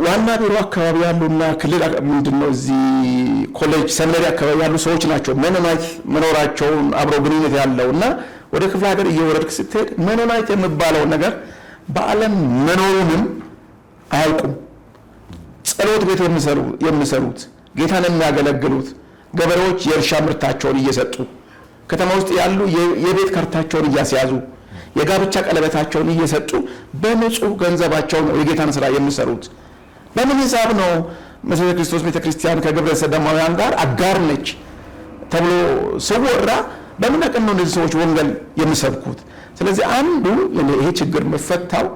ዋና ቢሮ አካባቢ ያሉና ክልል ምንድነው እዚህ ኮሌጅ ሰሚናሪ አካባቢ ያሉ ሰዎች ናቸው ሜኖናይት መኖራቸውን አብሮ ግንኙነት ያለውና ወደ ክፍለ ሀገር እየወረድክ ስትሄድ ሜኖናይት የሚባለው ነገር በዓለም መኖሩንም አያውቁም። ጸሎት ቤት የሚሰሩት ጌታን የሚያገለግሉት ገበሬዎች የእርሻ ምርታቸውን እየሰጡ ከተማ ውስጥ ያሉ የቤት ካርታቸውን እያስያዙ የጋብቻ ቀለበታቸውን እየሰጡ በንጹህ ገንዘባቸው ነው የጌታን ስራ የሚሰሩት። በምን ሂሳብ ነው ምስለ ክርስቶስ ቤተክርስቲያን ከግብረ ሰዶማውያን ጋር አጋር ነች ተብሎ ሲወራ በምን አቅም ነው እነዚህ ሰዎች ወንጌል የሚሰብኩት? ስለዚህ አንዱ ይሄ ችግር መፈታው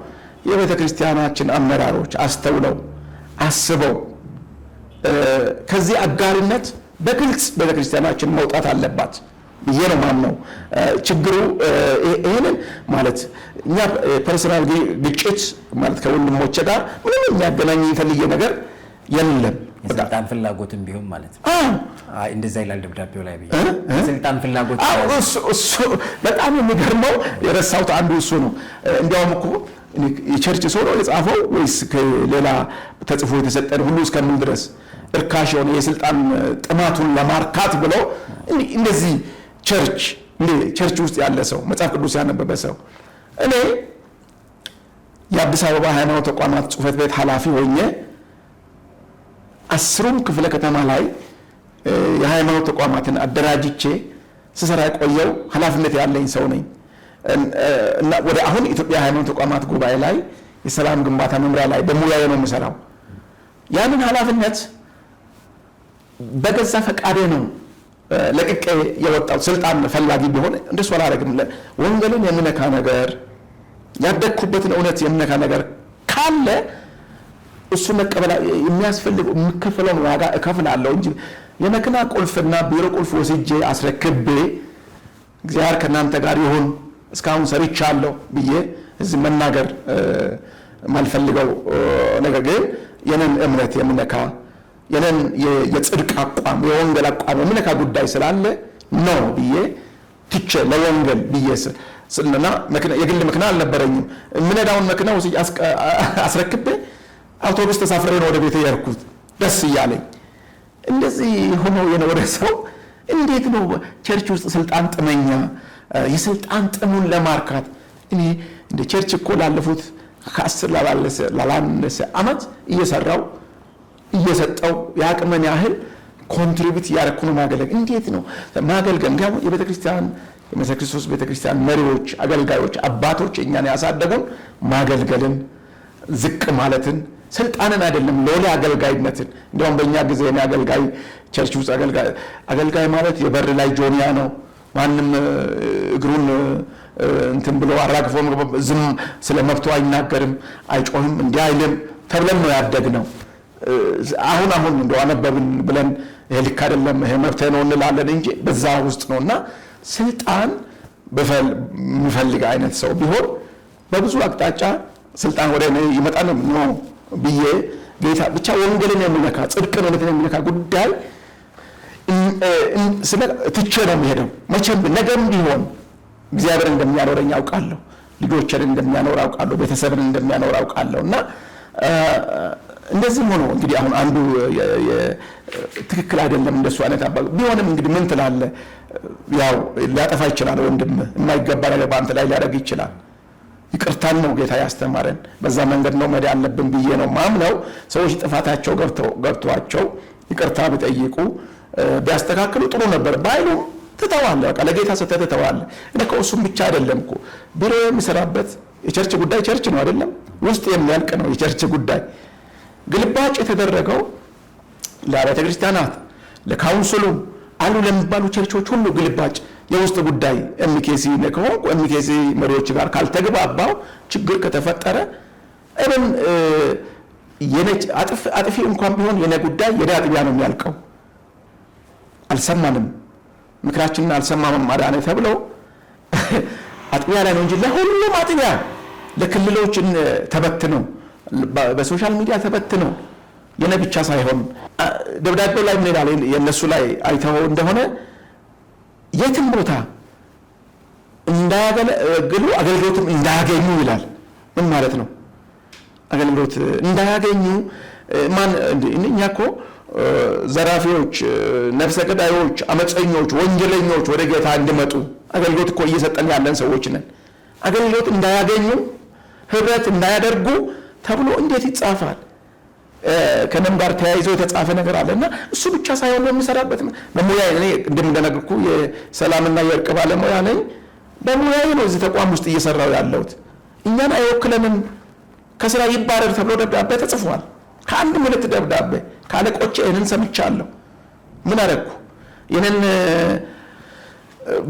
የቤተክርስቲያናችን አመራሮች አስተውለው አስበው ከዚህ አጋርነት በግልጽ ቤተክርስቲያናችን መውጣት አለባት ብዬ ነው የማምነው። ችግሩ ይሄንን ማለት እኛ ፐርሰናል ግጭት ማለት ከወንድሞቼ ጋር ምንም የሚያገናኝ የተለየ ነገር የለም። የስልጣን ፍላጎትም ቢሆን ማለት ነው። አይ እንደዛ ይላል ደብዳቤው ላይ ብዬ የስልጣን ፍላጎት እሱ በጣም የሚገርመው የረሳሁት አንዱ እሱ ነው። እንዲያውም እኮ የቸርች ሰው ነው የጻፈው ወይስ ከሌላ ተጽፎ የተሰጠን ሁሉ እስከምን ድረስ እርካሽ የሆነ የስልጣን ጥማቱን ለማርካት ብሎ እንደዚህ ቸርች ውስጥ ያለ ሰው መጽሐፍ ቅዱስ ያነበበ ሰው እኔ የአዲስ አበባ ሃይማኖት ተቋማት ጽሕፈት ቤት ኃላፊ ሆኜ 10ም ክፍለ ከተማ ላይ የሃይማኖት ተቋማትን አደራጅቼ ስሰራ የቆየው ኃላፊነት ያለኝ ሰው ነኝ እና ወደ አሁን ኢትዮጵያ ሃይማኖት ተቋማት ጉባኤ ላይ የሰላም ግንባታ መምሪያ ላይ በሙያዬ ነው የምሰራው። ያንን ኃላፊነት በገዛ ፈቃዴ ነው ለቅቄ የወጣው። ስልጣን ፈላጊ ቢሆን እንደሱ አላደርግም። ወንጌልን የሚነካ ነገር ያደግኩበትን እውነት የሚነካ ነገር ካለ እሱ መቀበል የሚያስፈልገው የሚከፈለውን ዋጋ እከፍላለሁ እንጂ የመኪና ቁልፍና ቢሮ ቁልፍ ወስጄ አስረክቤ እግዚአብሔር ከእናንተ ጋር ይሁን እስካሁን ሰርቻለሁ ብዬ እዚህ መናገር ማልፈልገው ነገር ግን የነን እምነት የሚነካ የነን የጽድቅ አቋም የወንጌል አቋም የሚነካ ጉዳይ ስላለ ነው ብዬ ትቼ ለወንጌል ብዬ ስለና የግል መኪና አልነበረኝም። የምነዳውን መኪና ወስጄ አስረክቤ አውቶቡስ ተሳፍሬ ነው ወደ ቤቴ የሄድኩት ደስ እያለኝ። እንደዚህ ሆኖ የኖረ ሰው እንዴት ነው ቸርች ውስጥ ስልጣን ጥመኛ የስልጣን ጥሙን ለማርካት እኔ እንደ ቸርች እኮ ላለፉት ከ10 ላላነሰ ዓመት እየሰራው እየሰጠው ያቅመን ያህል ኮንትሪቢዩት ያደረኩ ነው ማገልገል። እንዴት ነው ማገልገል? ጋር የቤተክርስቲያን የመሰረ ክርስቶስ ቤተክርስቲያን መሪዎች፣ አገልጋዮች፣ አባቶች እኛን ያሳደጉን ማገልገልን፣ ዝቅ ማለትን፣ ስልጣንን አይደለም ሎሌ አገልጋይነትን። እንደውም በእኛ ጊዜ ነው አገልጋይ ቸርች ውስጥ አገልጋይ ማለት የበር ላይ ጆንያ ነው። ማንም እግሩን እንትን ብሎ አራግፎ ዝም ስለመብቱ አይናገርም፣ አይጮህም፣ እንዲህ አይልም ተብለን ነው ያደግነው። አሁን እንደው አነበብን ብለን ይሄ ልክ አይደለም ይሄ መብት ነው እንላለን እንጂ በዛ ውስጥ ነውና ስልጣን በሚፈልግ አይነት ሰው ቢሆን በብዙ አቅጣጫ ስልጣን ወደ እኔ ይመጣ ነው ብዬ ጌታ ብቻ ወንጌልን የሚነካ ጽድቅን የሚነካ ጉዳይ ትቼ ነው የሚሄደው። መቼም ነገም ቢሆን እግዚአብሔር እንደሚያኖረኝ አውቃለሁ፣ ልጆችን እንደሚያኖር አውቃለሁ፣ ቤተሰብን እንደሚያኖር አውቃለሁ። እና እንደዚህ ሆኖ እንግዲህ አሁን አንዱ ትክክል አይደለም እንደሱ አይነት አባ ቢሆንም እንግዲህ ምን ትላለህ? ያው ሊያጠፋ ይችላል ወንድም፣ የማይገባ ነገር በአንተ ላይ ሊያደርግ ይችላል። ይቅርታን ነው ጌታ ያስተማረን፣ በዛ መንገድ ነው መሄድ ያለብን ብዬ ነው ማምነው። ሰዎች ጥፋታቸው ገብቷቸው ይቅርታ ቢጠይቁ ቢያስተካክሉ ጥሩ ነበር። ባይሉም ትተዋለህ፣ በቃ ለጌታ ሰጥተህ ትተዋለህ። እኔ ከእሱም ብቻ አይደለም እኮ ቢሮ የሚሰራበት የቸርች ጉዳይ ቸርች ነው አይደለም፣ ውስጥ የሚያልቅ ነው የቸርች ጉዳይ። ግልባጭ የተደረገው ለአብያተ ክርስቲያናት፣ ለካውንስሉ አሉ ለሚባሉ ቸርቾች ሁሉ ግልባጭ የውስጥ ጉዳይ ኤምኬሲ ከሆንኩ ኤምኬሲ መሪዎች ጋር ካልተግባባው ችግር ከተፈጠረ እኔም አጥፊ እንኳን ቢሆን የኔ ጉዳይ የኔ አጥቢያ ነው የሚያልቀው። አልሰማንም፣ ምክራችንን አልሰማንም ማዳነ ተብለው አጥቢያ ላይ ነው እንጂ ለሁሉም አጥቢያ ለክልሎች ተበትነው በሶሻል ሚዲያ ተበትነው የኔ ብቻ ሳይሆን ደብዳቤው ላይ ምን ይላል? የነሱ ላይ አይተው እንደሆነ የትም ቦታ እንዳያገለግሉ አገልግሎትም እንዳያገኙ ይላል። ምን ማለት ነው? አገልግሎት እንዳያገኙ ማን እኛ እኮ ዘራፊዎች፣ ነፍሰ ገዳዮች፣ አመፀኞች፣ ወንጀለኞች ወደ ጌታ እንዲመጡ አገልግሎት እኮ እየሰጠን ያለን ሰዎች ነን። አገልግሎት እንዳያገኙ ህብረት እንዳያደርጉ ተብሎ እንዴት ይጻፋል? ከነም ጋር ተያይዞ የተጻፈ ነገር አለና እሱ ብቻ ሳይሆን የሚሰራበት በሙያ እኔ እንደምደነግርኩ የሰላምና የእርቅ ባለሙያ ነኝ። በሙያዬ ነው እዚህ ተቋም ውስጥ እየሰራው ያለሁት። እኛን አይወክለንም ከስራ ይባረር ተብሎ ደብዳቤ ተጽፏል። ከአንድ ምልክት ደብዳቤ ካለቆቼ እኔን ሰምቻለሁ። ምን አደረኩ? የኔን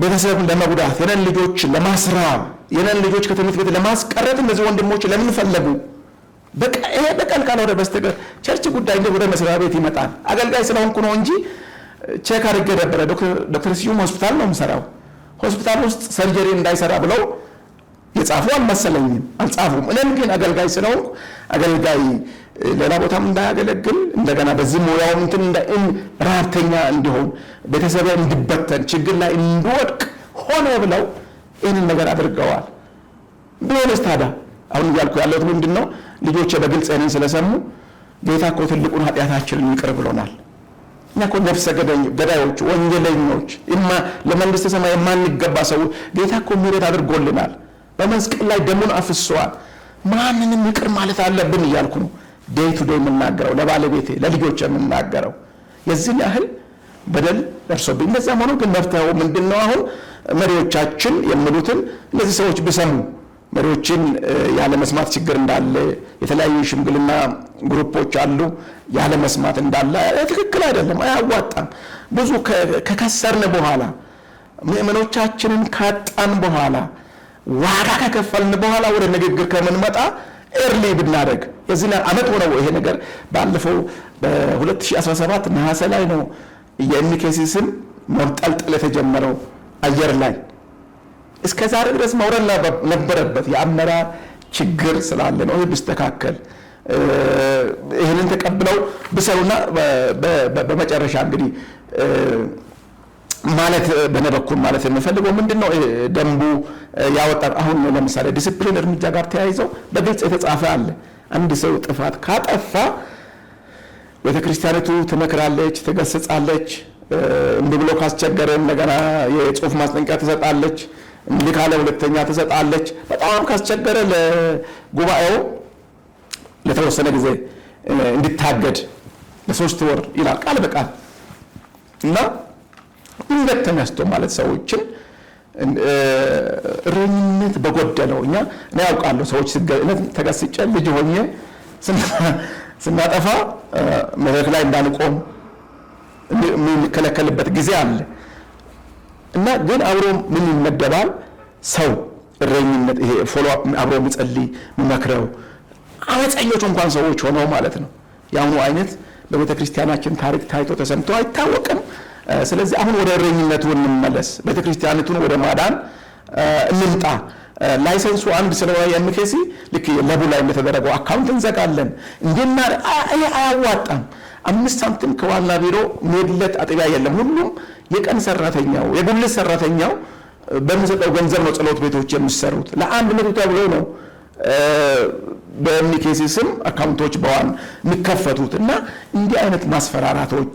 ቤተሰብ ለመጉዳት፣ የኔን ልጆች ለማስራብ፣ የኔን ልጆች ከትምህርት ቤት ለማስቀረት እነዚህ ወንድሞች ለምን ፈለጉ? በቃ ይሄ በቀል ካልሆነ በስተቀር ቸርች ጉዳይ እንደ ወደ መስሪያ ቤት ይመጣል። አገልጋይ ስለሆንኩ ነው እንጂ ቼክ አድርጌ ነበረ። ዶክተር ስዩም ሆስፒታል ነው የምሰራው። ሆስፒታል ውስጥ ሰርጀሪ እንዳይሰራ ብለው የጻፉ አልመሰለኝም፣ አልጻፉም። እኔም ግን አገልጋይ ስለሆንኩ አገልጋይ ሌላ ቦታም እንዳያገለግል እንደገና በዚህ ሙያው እንትን ረሀብተኛ እንዲሆን ቤተሰብ እንዲበተን ችግር ላይ እንዲወድቅ ሆነ ብለው ይህንን ነገር አድርገዋል። ቢሆንስ ታዲያ አሁን እያልኩ ያለሁት ምንድን ነው? ልጆቼ በግልጽ ይህንን ስለሰሙ ጌታ እኮ ትልቁን ኃጢአታችንን ይቅር ብሎናል። እኛ እኮ ነፍሰ ገዳዮች፣ ወንጀለኞች፣ ለመንግስተ ሰማይ የማንገባ ሰው ጌታ እኮ ምሕረት አድርጎልናል። በመስቀል ላይ ደሙን አፍሷል። ማንንም ይቅር ማለት አለብን እያልኩ ነው ዴይ ቱ ዴይ የምናገረው፣ ለባለቤቴ ለልጆቼ የምናገረው። የዚህን ያህል በደል ደርሶብኝ እንደዚያም ሆኖ ግን መፍትሄው ምንድን ነው? አሁን መሪዎቻችን የሚሉትን እነዚህ ሰዎች ቢሰሙ መሪዎችን ያለ መስማት ችግር እንዳለ የተለያዩ ሽምግልና ግሩፖች አሉ። ያለ መስማት እንዳለ ትክክል አይደለም፣ አያዋጣም። ብዙ ከከሰርን በኋላ ምእመኖቻችንን ካጣን በኋላ ዋጋ ከከፈልን በኋላ ወደ ንግግር ከምንመጣ ኤርሊ ብናደርግ የዚህ ዓመት ሆነው ይሄ ነገር ባለፈው በ2017 ነሐሴ ላይ ነው የኤምኬሲ ስም መብጠልጠል የተጀመረው አየር ላይ። እስከ ዛሬ ድረስ መውረድ ነበረበት። የአመራር ችግር ስላለ ነው። ይህ ቢስተካከል ይህንን ተቀብለው ብሰሩና በመጨረሻ እንግዲህ ማለት በእኔ በኩል ማለት የምፈልገው ምንድነው ደንቡ ያወጣ አሁን ለምሳሌ ዲሲፕሊን እርምጃ ጋር ተያይዘው በግልጽ የተጻፈ አለ። አንድ ሰው ጥፋት ካጠፋ ቤተክርስቲያኒቱ ትመክራለች፣ ትገስጻለች፣ እንዲህ ብሎ ካስቸገረ እንደገና የጽሁፍ ማስጠንቀቂያ ትሰጣለች፣ እንዲህ ካለ ሁለተኛ ትሰጣለች። በጣም ካስቸገረ ለጉባኤው ለተወሰነ ጊዜ እንዲታገድ ለ3 ወር ይላል ቃል በቃል እና ድንገት ተነስቶ ማለት ሰዎችን እረኝነት በጎደለው እኔ ያውቃለሁ ሰዎች ተገስጨ ልጅ ሆኜ ስናጠፋ መድረክ ላይ እንዳንቆም የሚከለከልበት ጊዜ አለ እና ግን አብሮ ምን ይመደባል ሰው እረኝነት ይሄ ፎሎ አፕ አብሮ የሚጸልይ የሚመክረው አመፀኞች እንኳን ሰዎች ሆነው ማለት ነው። ያሁኑ አይነት በቤተ ክርስቲያናችን ታሪክ ታይቶ ተሰምቶ አይታወቅም። ስለዚህ አሁን ወደ እረኝነቱ እንመለስ፣ ቤተ ክርስቲያኒቱን ወደ ማዳን እንምጣ። ላይሰንሱ አንድ ስለሆነ የኤምኬሲ ልክ ለቡ ላይ እንደተደረገው አካውንት እንዘጋለን እንደና አያዋጣም። 5 ሳንቲም ከዋና ቢሮ ሜድለት አጥቢያ የለም። ሁሉም የቀን ሰራተኛው የጉልት ሰራተኛው በሚሰጠው ገንዘብ ነው ጸሎት ቤቶች የሚሰሩት። ለአንድ መቶ ተብሎ ነው በኤምኬሲ ስም አካውንቶች በዋን የሚከፈቱት እና እንዲህ አይነት ማስፈራራቶች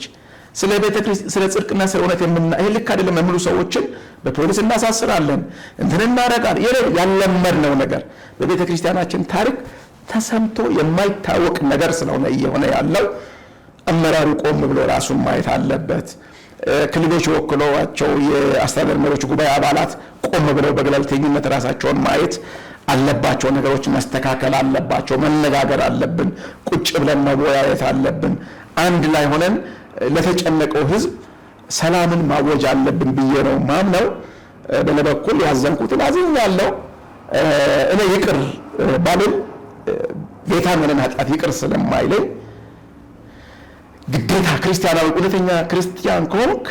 ስለ ቤተ ክርስቲያን ስለ ጽድቅና ስለ እውነት ይሄ ልክ አይደለም የሚሉ ሰዎችን በፖሊስ እናሳስራለን፣ እንትን እናደርጋለን። ያለመድነው ነገር በቤተ ክርስቲያናችን ታሪክ ተሰምቶ የማይታወቅ ነገር ስለሆነ እየሆነ ያለው አመራሩ ቆም ብሎ ራሱን ማየት አለበት። ክልሎች ወክለዋቸው የአስተዳደር መሪዎች ጉባኤ አባላት ቆም ብለው በገለልተኝነት ራሳቸውን ማየት አለባቸው። ነገሮች መስተካከል አለባቸው። መነጋገር አለብን። ቁጭ ብለን መወያየት አለብን። አንድ ላይ ሆነን ለተጨነቀው ህዝብ ሰላምን ማወጅ አለብን ብዬ ነው ማምነው። በእኔ በኩል ያዘንኩትን አዝኛለሁ። እኔ ይቅር ባልን ጌታ ምንን ኃጢአት ይቅር ስለማይለኝ ግዴታ ክርስቲያናዊ እውነተኛ ክርስቲያን ከሆንክ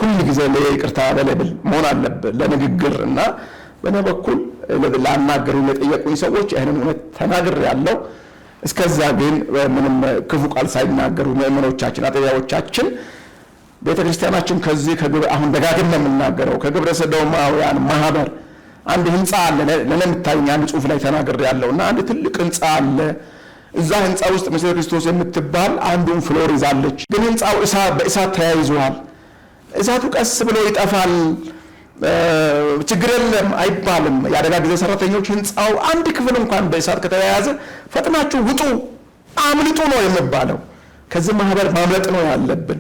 ሁሉ ጊዜ ለይቅርታ በለብል መሆን አለብን ለንግግር እና በእኔ በኩል ላናገሩ ለጠየቁኝ ሰዎች ይህንን እውነት ተናግር ያለው እስከዛ ግን ምንም ክፉ ቃል ሳይናገሩ ምእመኖቻችን አጥቢያዎቻችን ቤተክርስቲያናችን ከዚህ አሁን ደጋግመን የምናገረው ከግብረ ሰዶማውያን ማህበር አንድ ህንጻ አለ። ለለምታኝ አንድ ጽሁፍ ላይ ተናግር ያለውና አንድ ትልቅ ህንጻ አለ። እዛ ህንጻ ውስጥ ምስለ ክርስቶስ የምትባል አንዱን ፍሎር ይዛለች። ግን ህንጻው በእሳት ተያይዟል። እሳቱ ቀስ ብሎ ይጠፋል፣ ችግር የለም አይባልም። የአደጋ ጊዜ ሰራተኞች ህንጻው አንድ ክፍል እንኳን በእሳት ከተያያዘ ፈጥናችሁ ውጡ አምልጡ ነው የሚባለው። ከዚህ ማህበር ማምለጥ ነው ያለብን።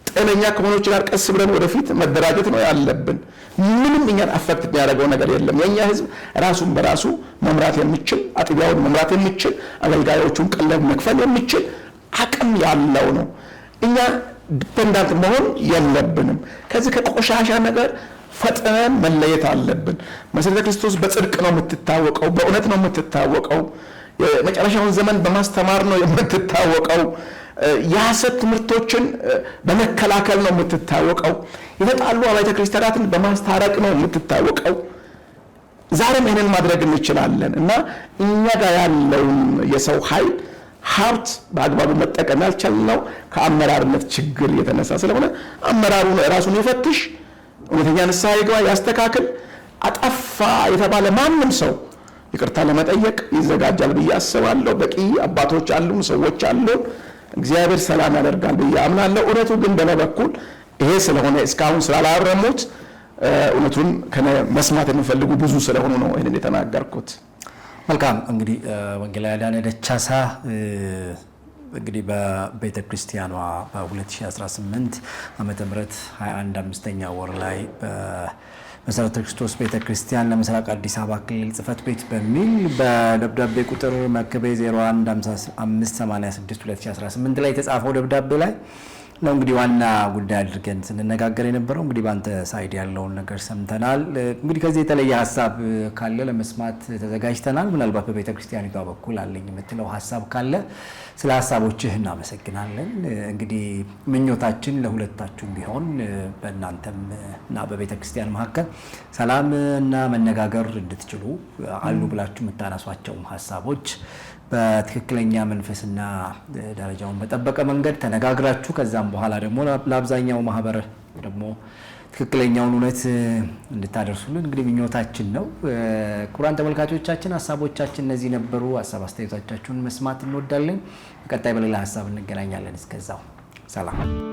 ጤነኛ ከሆኖች ጋር ቀስ ብለን ወደፊት መደራጀት ነው ያለብን። ምንም እኛን አፈክት የሚያደርገው ነገር የለም። የኛ ህዝብ ራሱን በራሱ መምራት የሚችል አጥቢያውን መምራት የሚችል አገልጋዮቹን ቀለብ መክፈል የሚችል አቅም ያለው ነው። እኛ ዲፔንዳንት መሆን የለብንም። ከዚህ ከቆሻሻ ነገር ፈጥነን መለየት አለብን። መሰረተ ክርስቶስ በጽድቅ ነው የምትታወቀው፣ በእውነት ነው የምትታወቀው፣ የመጨረሻውን ዘመን በማስተማር ነው የምትታወቀው፣ የሐሰት ትምህርቶችን በመከላከል ነው የምትታወቀው፣ የተጣሉ አብያተ ክርስቲያናትን በማስታረቅ ነው የምትታወቀው። ዛሬም ይህንን ማድረግ እንችላለን እና እኛ ጋር ያለውን የሰው ኃይል ሀብት በአግባቡ መጠቀም ያልቻልነው ከአመራርነት ችግር የተነሳ ስለሆነ አመራሩን ራሱን ይፈትሽ፣ እውነተኛ ንስሐ ይግባ፣ ያስተካክል። አጠፋ የተባለ ማንም ሰው ይቅርታ ለመጠየቅ ይዘጋጃል ብዬ አስባለሁ። በቂ አባቶች አሉን፣ ሰዎች አሉን። እግዚአብሔር ሰላም ያደርጋል ብዬ አምናለሁ። እውነቱ ግን በእኔ በኩል ይሄ ስለሆነ እስካሁን ስላላረሙት እውነቱን መስማት የሚፈልጉ ብዙ ስለሆኑ ነው ይህንን የተናገርኩት። መልካም እንግዲህ ወንጌላዊ አዳነ ደቻሳ እንግዲህ በቤተ ክርስቲያኗ በ2018 ዓመተ ምህረት 21 5ኛ ወር ላይ በመሰረተ ክርስቶስ ቤተ ክርስቲያን ለምስራቅ አዲስ አበባ ክልል ጽሕፈት ቤት በሚል በደብዳቤ ቁጥር መክቤ 015586 2018 ላይ የተጻፈው ደብዳቤ ላይ ነው እንግዲህ ዋና ጉዳይ አድርገን ስንነጋገር የነበረው። እንግዲህ ባንተ ሳይድ ያለውን ነገር ሰምተናል። እንግዲህ ከዚህ የተለየ ሀሳብ ካለ ለመስማት ተዘጋጅተናል። ምናልባት በቤተ ክርስቲያኒቷ በኩል አለኝ የምትለው ሀሳብ ካለ ስለ ሀሳቦችህ እናመሰግናለን። እንግዲህ ምኞታችን ለሁለታችሁም ቢሆን በእናንተም እና በቤተ ክርስቲያን መካከል ሰላም እና መነጋገር እንድትችሉ አሉ ብላችሁ የምታነሷቸውም ሀሳቦች በትክክለኛ መንፈስና ደረጃውን በጠበቀ መንገድ ተነጋግራችሁ ከዛም በኋላ ደግሞ ለአብዛኛው ማህበር ደግሞ ትክክለኛውን እውነት እንድታደርሱልን እንግዲህ ምኞታችን ነው። ክቡራን ተመልካቾቻችን ሀሳቦቻችን እነዚህ ነበሩ። ሀሳብ አስተያየቶቻችሁን መስማት እንወዳለን። በቀጣይ በሌላ ሀሳብ እንገናኛለን። እስከዛው ሰላም።